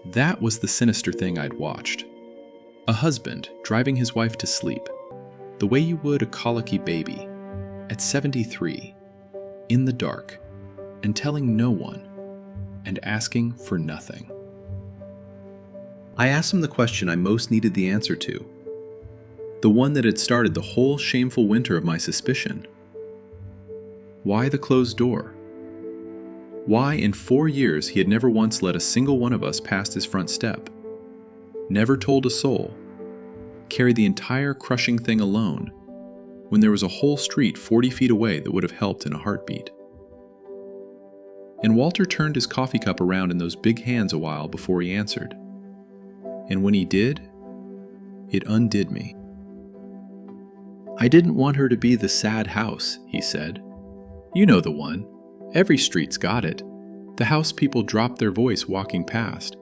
That was the sinister thing I'd watched. A husband driving his wife to sleep, the way you would a colicky baby, at 73, in the dark, and telling no one, and asking for nothing. I asked him the question I most needed the answer to, the one that had started the whole shameful winter of my suspicion. Why the closed door? Why, in 4 years, he had never once let a single one of us past his front step, never told a soul, carried the entire crushing thing alone, when there was a whole street 40 feet away that would have helped in a heartbeat. And Walter turned his coffee cup around in those big hands a while before he answered. And when he did, it undid me. I didn't want her to be the sad house, he said. You know the one. Every street's got it. The house people drop their voice walking past,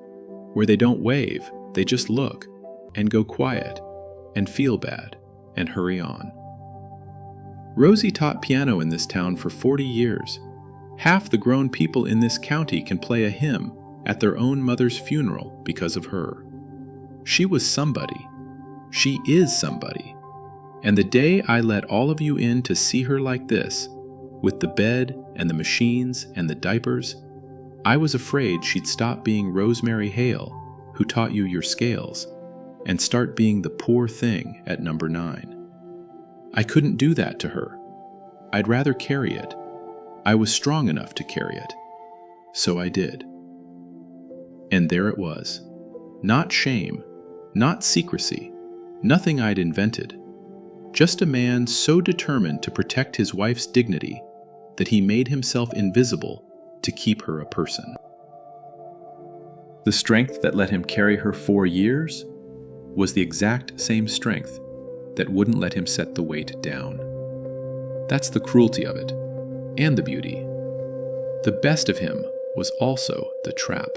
where they don't wave, they just look, and go quiet, and feel bad, and hurry on. Rosie taught piano in this town for 40 years. Half the grown people in this county can play a hymn at their own mother's funeral because of her. She was somebody. She is somebody. And the day I let all of you in to see her like this, with the bed and the machines and the diapers, I was afraid she'd stop being Rosemary Hale, who taught you your scales, and start being the poor thing at number 9. I couldn't do that to her. I'd rather carry it. I was strong enough to carry it. So I did. And there it was. Not shame, not secrecy, nothing I'd invented. Just a man so determined to protect his wife's dignity that he made himself invisible to keep her a person. The strength that let him carry her 4 years was the exact same strength that wouldn't let him set the weight down. That's the cruelty of it, and the beauty. The best of him was also the trap.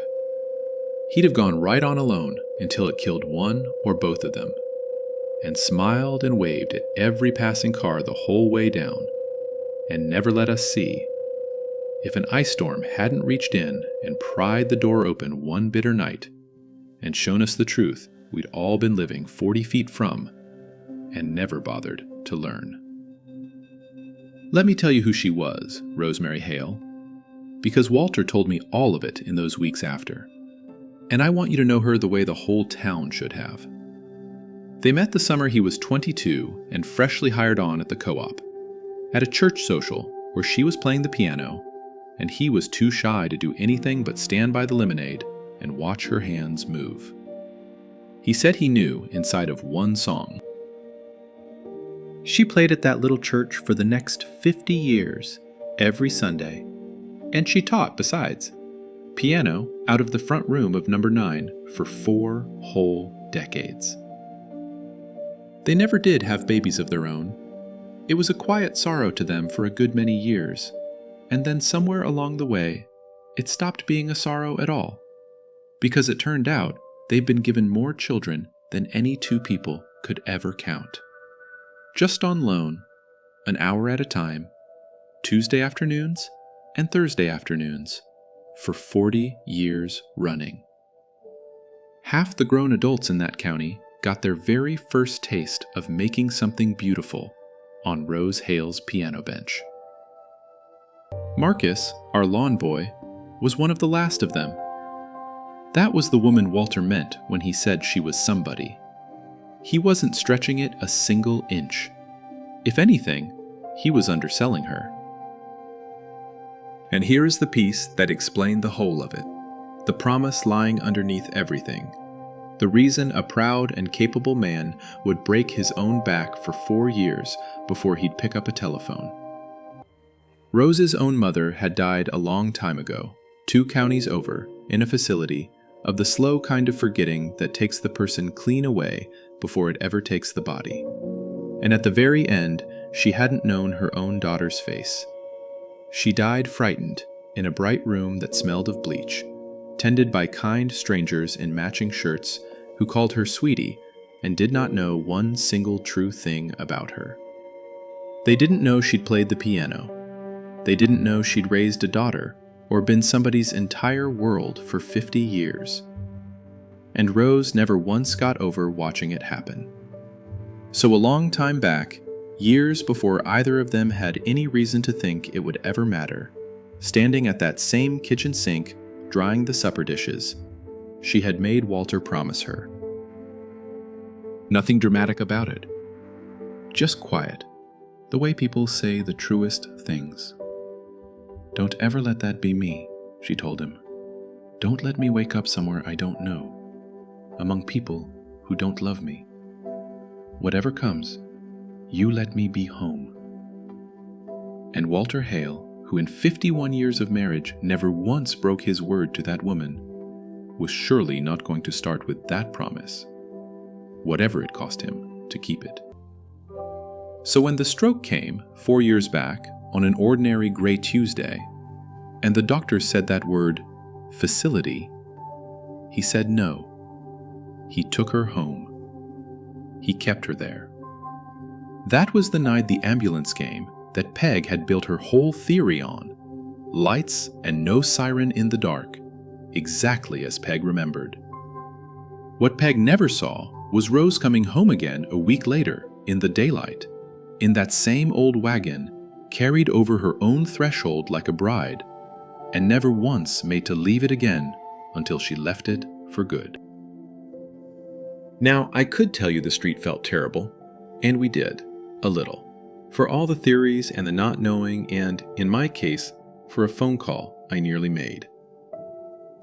He'd have gone right on alone until it killed one or both of them, and smiled and waved at every passing car the whole way down, and never let us see. If an ice storm hadn't reached in and pried the door open one bitter night, and shown us the truth we'd all been living 40 feet from, and never bothered to learn. Let me tell you who she was, Rosemary Hale, because Walter told me all of it in those weeks after, and I want you to know her the way the whole town should have. They met the summer he was 22 and freshly hired on at the co-op, at a church social where she was playing the piano, and he was too shy to do anything but stand by the lemonade and watch her hands move. He said he knew inside of one song. She played at that little church for the next 50 years, every Sunday, and she taught, besides, piano out of the front room of number 9 for 4 whole decades. They never did have babies of their own. It was a quiet sorrow to them for a good many years, and then somewhere along the way, it stopped being a sorrow at all, because it turned out they've been given more children than any 2 people could ever count. Just on loan, an hour at a time, Tuesday afternoons and Thursday afternoons, for 40 years running. Half the grown adults in that county got their very first taste of making something beautiful on Rose Hale's piano bench. Marcus, our lawn boy, was one of the last of them. That was the woman Walter meant when he said she was somebody. He wasn't stretching it a single inch. If anything, he was underselling her. And here is the piece that explained the whole of it, the promise lying underneath everything, the reason a proud and capable man would break his own back for 4 years before he'd pick up a telephone. Rose's own mother had died a long time ago, 2 counties over, in a facility, of the slow kind of forgetting that takes the person clean away before it ever takes the body. And at the very end, she hadn't known her own daughter's face. She died frightened, in a bright room that smelled of bleach, tended by kind strangers in matching shirts who called her sweetie and did not know one single true thing about her. They didn't know she'd played the piano. They didn't know she'd raised a daughter or been somebody's entire world for 50 years. and Rose never once got over watching it happen. So a long time back, years before either of them had any reason to think it would ever matter, standing at that same kitchen sink, drying the supper dishes, she had made Walter promise her. Nothing dramatic about it. Just quiet, the way people say the truest things. "Don't ever let that be me," she told him. "Don't let me wake up somewhere I don't know, among people who don't love me. Whatever comes, you let me be home." And Walter Hale, who in 51 years of marriage never once broke his word to that woman, was surely not going to start with that promise, whatever it cost him to keep it. So when the stroke came 4 years back on an ordinary gray Tuesday, and the doctor said that word, facility, he said no. He took her home. He kept her there. That was the night the ambulance came that Peg had built her whole theory on. Lights and no siren in the dark, exactly as Peg remembered. What Peg never saw was Rose coming home again a week later, in the daylight, in that same old wagon, carried over her own threshold like a bride, and never once made to leave it again until she left it for good. Now, I could tell you the street felt terrible, and we did, a little, for all the theories and the not knowing and, in my case, for a phone call I nearly made.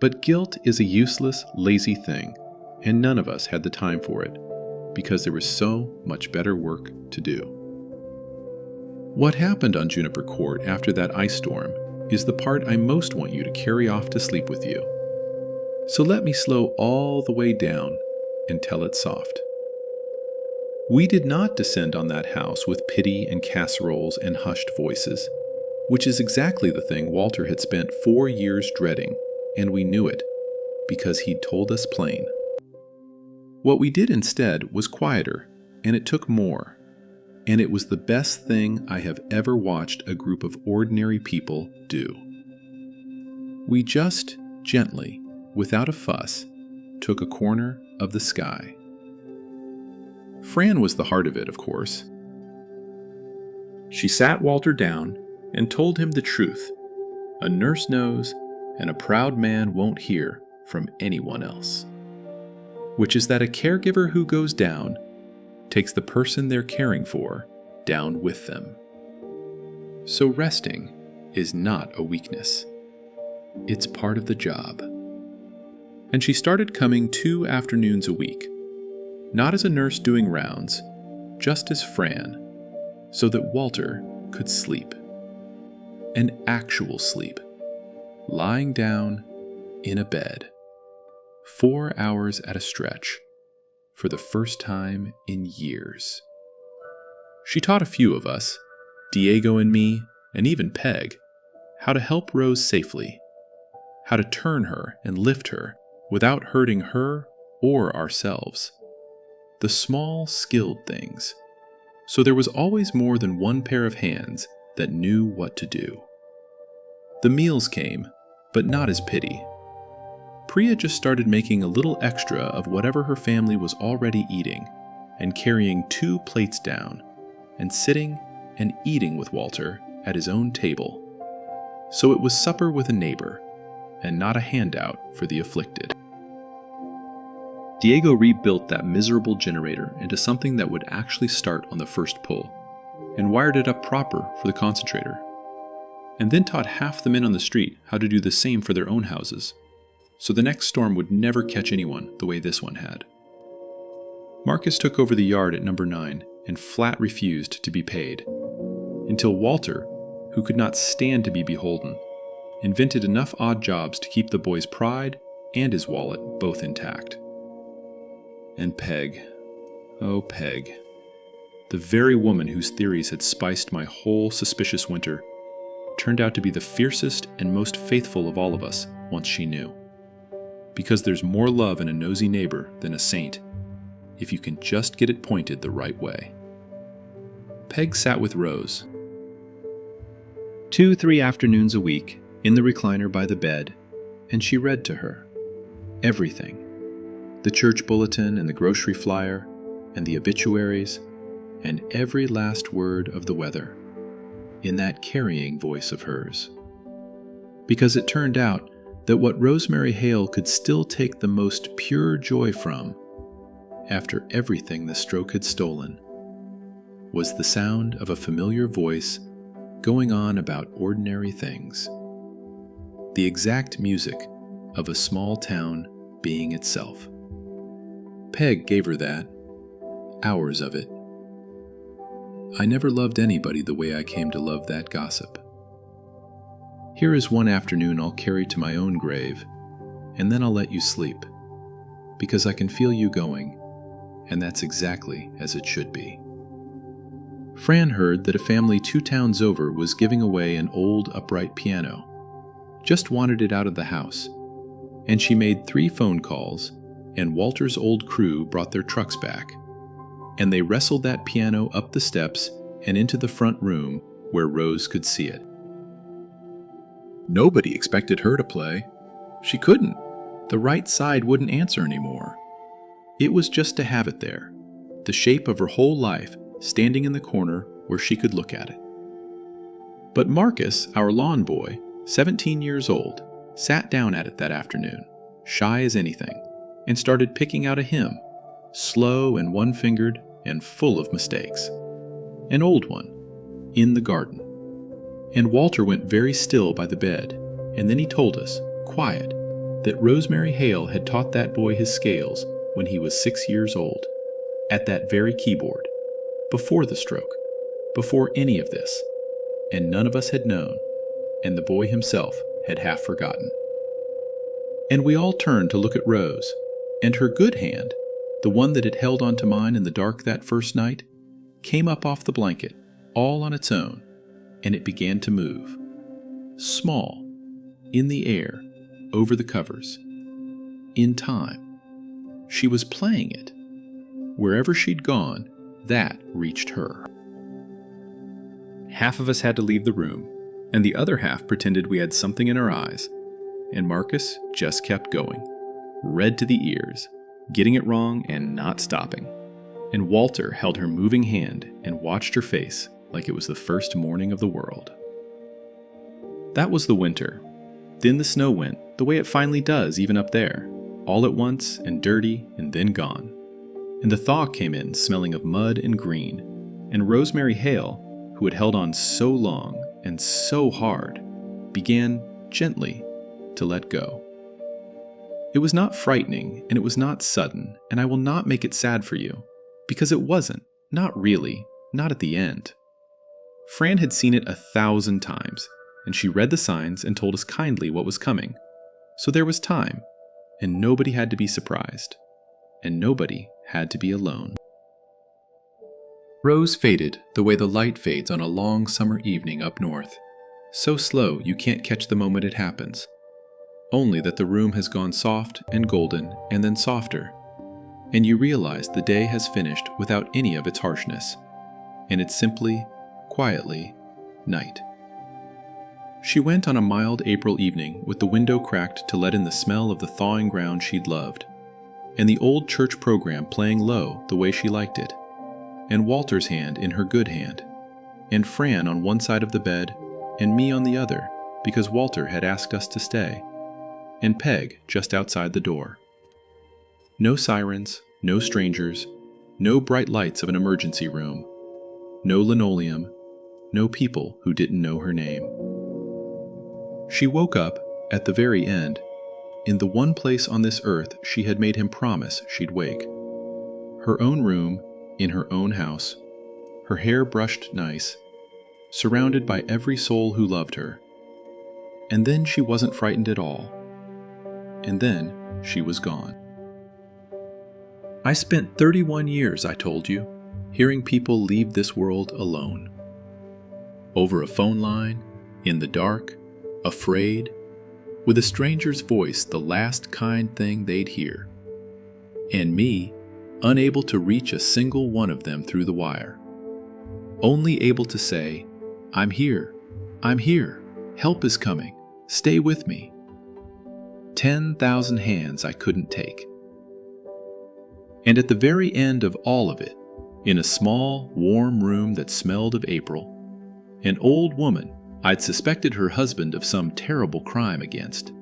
But guilt is a useless, lazy thing, and none of us had the time for it, because there was so much better work to do. What happened on Juniper Court after that ice storm is the part I most want you to carry off to sleep with you. So let me slow all the way down and tell it soft. We did not descend on that house with pity and casseroles and hushed voices, which is exactly the thing Walter had spent 4 years dreading, and we knew it, because he'd told us plain. What we did instead was quieter, and it took more, and it was the best thing I have ever watched a group of ordinary people do. We just gently, without a fuss, took a corner of the sky. Fran was the heart of it, of course. She sat Walter down and told him the truth. A nurse knows, and a proud man won't hear from anyone else. Which is that a caregiver who goes down takes the person they're caring for down with them. So resting is not a weakness. It's part of the job. And she started coming 2 afternoons a week, not as a nurse doing rounds, just as Fran, so that Walter could sleep. An actual sleep, lying down in a bed, 4 hours at a stretch, for the first time in years. She taught a few of us, Diego and me, and even Peg, how to help Rose safely, how to turn her and lift her without hurting her or ourselves. The small, skilled things. So there was always more than one pair of hands that knew what to do. The meals came, but not as pity. Priya just started making a little extra of whatever her family was already eating, and carrying 2 plates down, and sitting and eating with Walter at his own table. So it was supper with a neighbor, and not a handout for the afflicted. Diego rebuilt that miserable generator into something that would actually start on the first pull, and wired it up proper for the concentrator, and then taught half the men on the street how to do the same for their own houses, so the next storm would never catch anyone the way this one had. Marcus took over the yard at number 9 and flat refused to be paid, until Walter, who could not stand to be beholden, invented enough odd jobs to keep the boy's pride and his wallet both intact. And Peg, oh Peg, the very woman whose theories had spiced my whole suspicious winter, turned out to be the fiercest and most faithful of all of us once she knew. Because there's more love in a nosy neighbor than a saint, if you can just get it pointed the right way. Peg sat with Rose. 2-3 afternoons a week, in the recliner by the bed, and she read to her. Everything. The church bulletin and the grocery flyer and the obituaries and every last word of the weather in that carrying voice of hers. Because it turned out that what Rosemary Hale could still take the most pure joy from, after everything the stroke had stolen, was the sound of a familiar voice going on about ordinary things. The exact music of a small town being itself. Peg gave her that, hours of it. I never loved anybody the way I came to love that gossip. Here is one afternoon I'll carry to my own grave, and then I'll let you sleep, because I can feel you going, and that's exactly as it should be. Fran heard that a family 2 towns over was giving away an old upright piano, just wanted it out of the house, and she made 3 phone calls, and Walter's old crew brought their trucks back, and they wrestled that piano up the steps and into the front room where Rose could see it. Nobody expected her to play. She couldn't. The right side wouldn't answer anymore. It was just to have it there, the shape of her whole life standing in the corner where she could look at it. But Marcus, our lawn boy, 17 years old, sat down at it that afternoon, shy as anything, and started picking out a hymn, slow and one-fingered and full of mistakes. An old one, In the Garden. And Walter went very still by the bed, and then he told us, quiet, that Rosemary Hale had taught that boy his scales when he was 6 years old, at that very keyboard, before the stroke, before any of this, and none of us had known, and the boy himself had half forgotten. And we all turned to look at Rose, and her good hand, the one that had held onto mine in the dark that first night, came up off the blanket, all on its own, and it began to move. Small, in the air, over the covers. In time. She was playing it. Wherever she'd gone, that reached her. Half of us had to leave the room, and the other half pretended we had something in our eyes, and Marcus just kept going, red to the ears, getting it wrong and not stopping. And Walter held her moving hand and watched her face like it was the first morning of the world. That was the winter. Then the snow went, the way it finally does even up there, all at once and dirty and then gone. And the thaw came in smelling of mud and green, and Rosemary Hale, who had held on so long and so hard, began gently to let go. It was not frightening, and it was not sudden, and I will not make it sad for you, because it wasn't, not really, not at the end. Fran had seen it 1,000 times, and she read the signs and told us kindly what was coming. So there was time, and nobody had to be surprised, and nobody had to be alone. Rose faded the way the light fades on a long summer evening up north, so slow you can't catch the moment it happens, only that the room has gone soft and golden and then softer, and you realize the day has finished without any of its harshness, and it's simply, quietly, night. She went on a mild April evening with the window cracked to let in the smell of the thawing ground she'd loved, and the old church program playing low the way she liked it, and Walter's hand in her good hand, and Fran on one side of the bed, and me on the other, because Walter had asked us to stay, and Peg just outside the door. No sirens, no strangers, no bright lights of an emergency room, no linoleum, no people who didn't know her name. She woke up, at the very end, in the one place on this earth she had made him promise she'd wake. Her own room, in her own house, her hair brushed nice, surrounded by every soul who loved her. And then she wasn't frightened at all. And then she was gone. I spent 31 years, I told you, hearing people leave this world alone. Over a phone line, in the dark, afraid, with a stranger's voice the last kind thing they'd hear. And me, unable to reach a single one of them through the wire. Only able to say, I'm here, help is coming, stay with me. 10,000 hands I couldn't take. And at the very end of all of it, in a small, warm room that smelled of April, an old woman I'd suspected her husband of some terrible crime against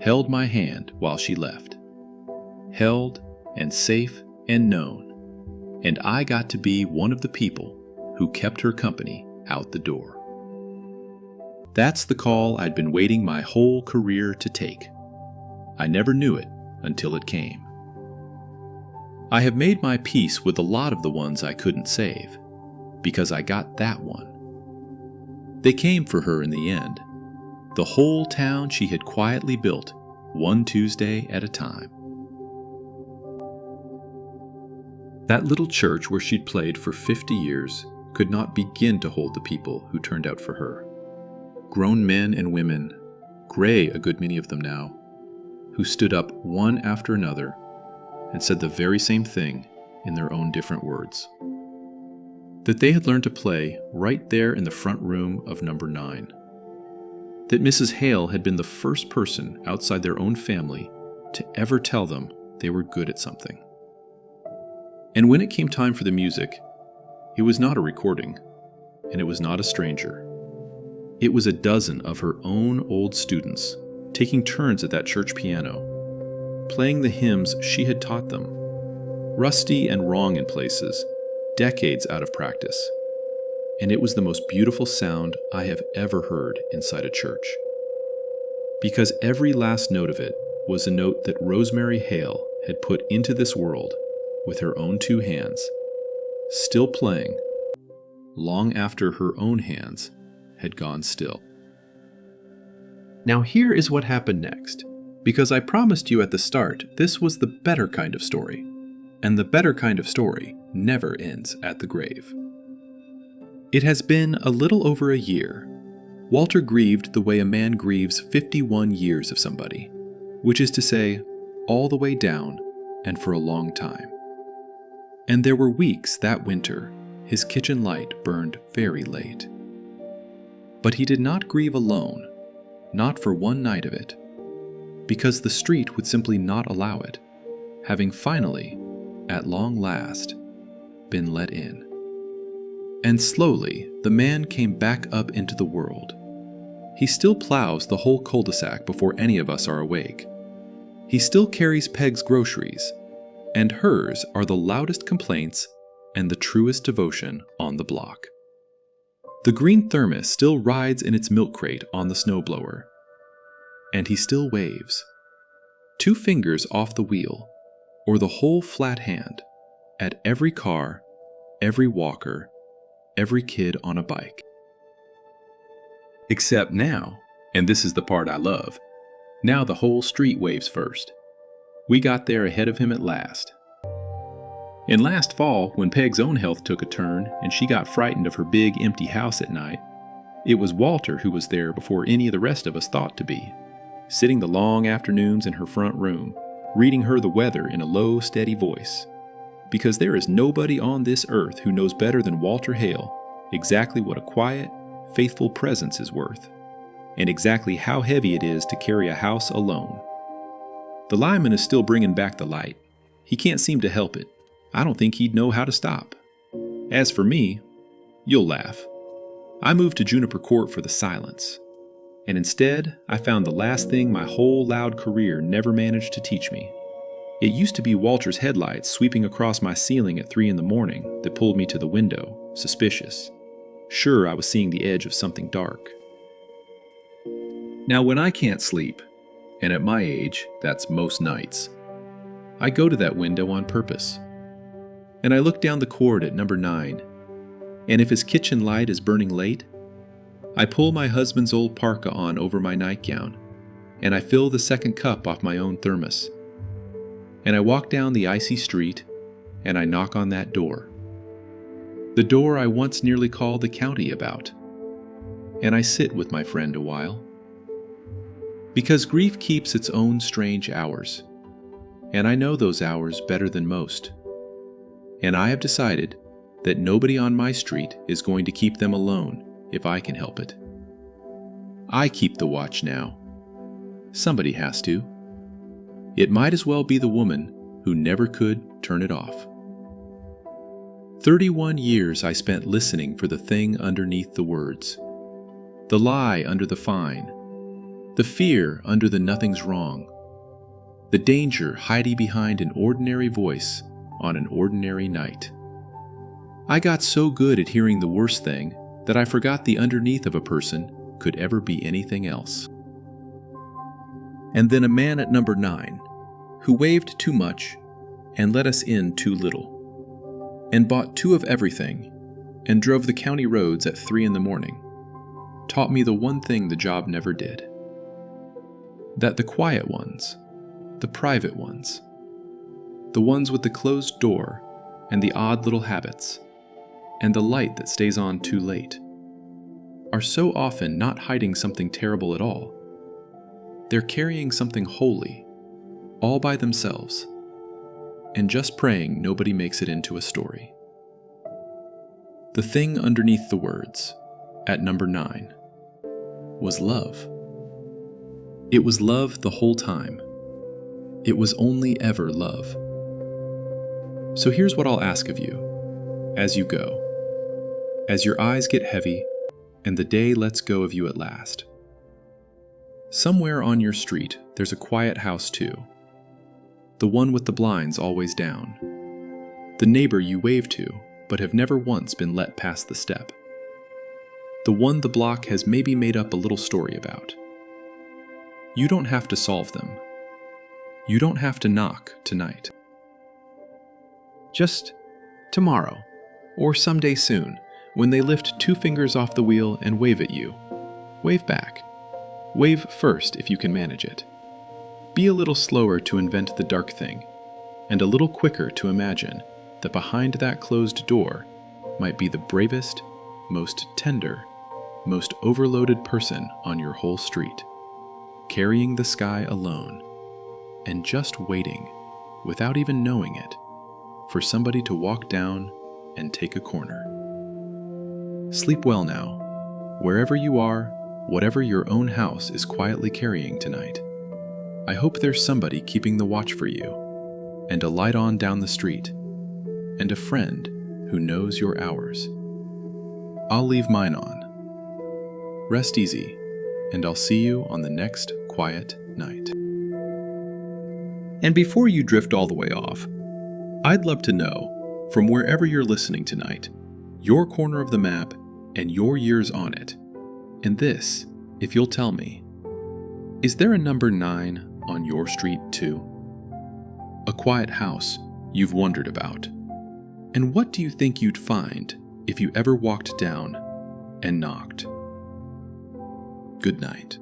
held my hand while she left. Held and safe and known, and I got to be one of the people who kept her company out the door. That's the call I'd been waiting my whole career to take. I never knew it until it came. I have made my peace with a lot of the ones I couldn't save, because I got that one. They came for her in the end, the whole town she had quietly built, one Tuesday at a time. That little church where she'd played for 50 years could not begin to hold the people who turned out for her. Grown men and women, gray a good many of them now, who stood up one after another and said the very same thing in their own different words. That they had learned to play right there in the front room of number 9. That Mrs. Hale had been the first person outside their own family to ever tell them they were good at something. And when it came time for the music, it was not a recording, and it was not a stranger. It was a dozen of her own old students taking turns at that church piano, playing the hymns she had taught them, rusty and wrong in places, decades out of practice. And it was the most beautiful sound I have ever heard inside a church. Because every last note of it was a note that Rosemary Hale had put into this world with her own 2 hands, still playing, long after her own hands had gone still. Now here is what happened next, because I promised you at the start this was the better kind of story, and the better kind of story never ends at the grave. It has been a little over a year. Walter grieved the way a man grieves 51 years of somebody, which is to say, all the way down and for a long time. And there were weeks that winter his kitchen light burned very late. But he did not grieve alone, not for one night of it, because the street would simply not allow it, having finally, at long last, been let in. And slowly, the man came back up into the world. He still plows the whole cul-de-sac before any of us are awake. He still carries Peg's groceries, and hers are the loudest complaints and the truest devotion on the block. The green thermos still rides in its milk crate on the snowblower, and he still waves. 2 fingers off the wheel, or the whole flat hand, at every car, every walker, every kid on a bike. Except now, and this is the part I love, now the whole street waves first. We got there ahead of him at last. And last fall, when Peg's own health took a turn and she got frightened of her big empty house at night, it was Walter who was there before any of the rest of us thought to be, sitting the long afternoons in her front room, reading her the weather in a low, steady voice. Because there is nobody on this earth who knows better than Walter Hale exactly what a quiet, faithful presence is worth, and exactly how heavy it is to carry a house alone. The lineman is still bringing back the light. He can't seem to help it. I don't think he'd know how to stop. As for me, you'll laugh. I moved to Juniper Court for the silence, and instead I found the last thing my whole loud career never managed to teach me. It used to be Walter's headlights sweeping across my ceiling at 3 a.m. that pulled me to the window, suspicious. Sure, I was seeing the edge of something dark. Now when I can't sleep, and at my age, that's most nights, I go to that window on purpose. And I look down the cord at number 9, and if his kitchen light is burning late, I pull my husband's old parka on over my nightgown, and I fill the second cup off my own thermos. And I walk down the icy street, and I knock on that door. The door I once nearly called the county about. And I sit with my friend a while. Because grief keeps its own strange hours, and I know those hours better than most. And I have decided that nobody on my street is going to keep them alone if I can help it. I keep the watch now. Somebody has to. It might as well be the woman who never could turn it off. 31 years I spent listening for the thing underneath the words, the lie under the fine, the fear under the nothing's wrong, the danger hiding behind an ordinary voice on an ordinary night. I got so good at hearing the worst thing that I forgot the underneath of a person could ever be anything else. And then a man at number 9, who waved too much and let us in too little, and bought 2 of everything, and drove the county roads at 3 in the morning, taught me the one thing the job never did. That the quiet ones, the private ones, the ones with the closed door and the odd little habits, and the light that stays on too late, are so often not hiding something terrible at all. They're carrying something holy, all by themselves, and just praying nobody makes it into a story. The thing underneath the words, at number 9, was love. It was love the whole time. It was only ever love. So here's what I'll ask of you, as you go, as your eyes get heavy and the day lets go of you at last. Somewhere on your street, there's a quiet house too. The one with the blinds always down. The neighbor you wave to, but have never once been let past the step. The one the block has maybe made up a little story about. You don't have to solve them. You don't have to knock tonight. Just tomorrow, or someday soon, when they lift 2 fingers off the wheel and wave at you, wave back. Wave first if you can manage it. Be a little slower to invent the dark thing, and a little quicker to imagine that behind that closed door might be the bravest, most tender, most overloaded person on your whole street, carrying the sky alone, and just waiting, without even knowing it, for somebody to walk down and take a corner. Sleep well now, wherever you are, whatever your own house is quietly carrying tonight. I hope there's somebody keeping the watch for you, and a light on down the street, and a friend who knows your hours. I'll leave mine on. Rest easy, and I'll see you on the next quiet night. And before you drift all the way off, I'd love to know, from wherever you're listening tonight, your corner of the map and your years on it. And this, if you'll tell me, is there a number 9 on your street too? A quiet house you've wondered about. And what do you think you'd find if you ever walked down and knocked? Good night.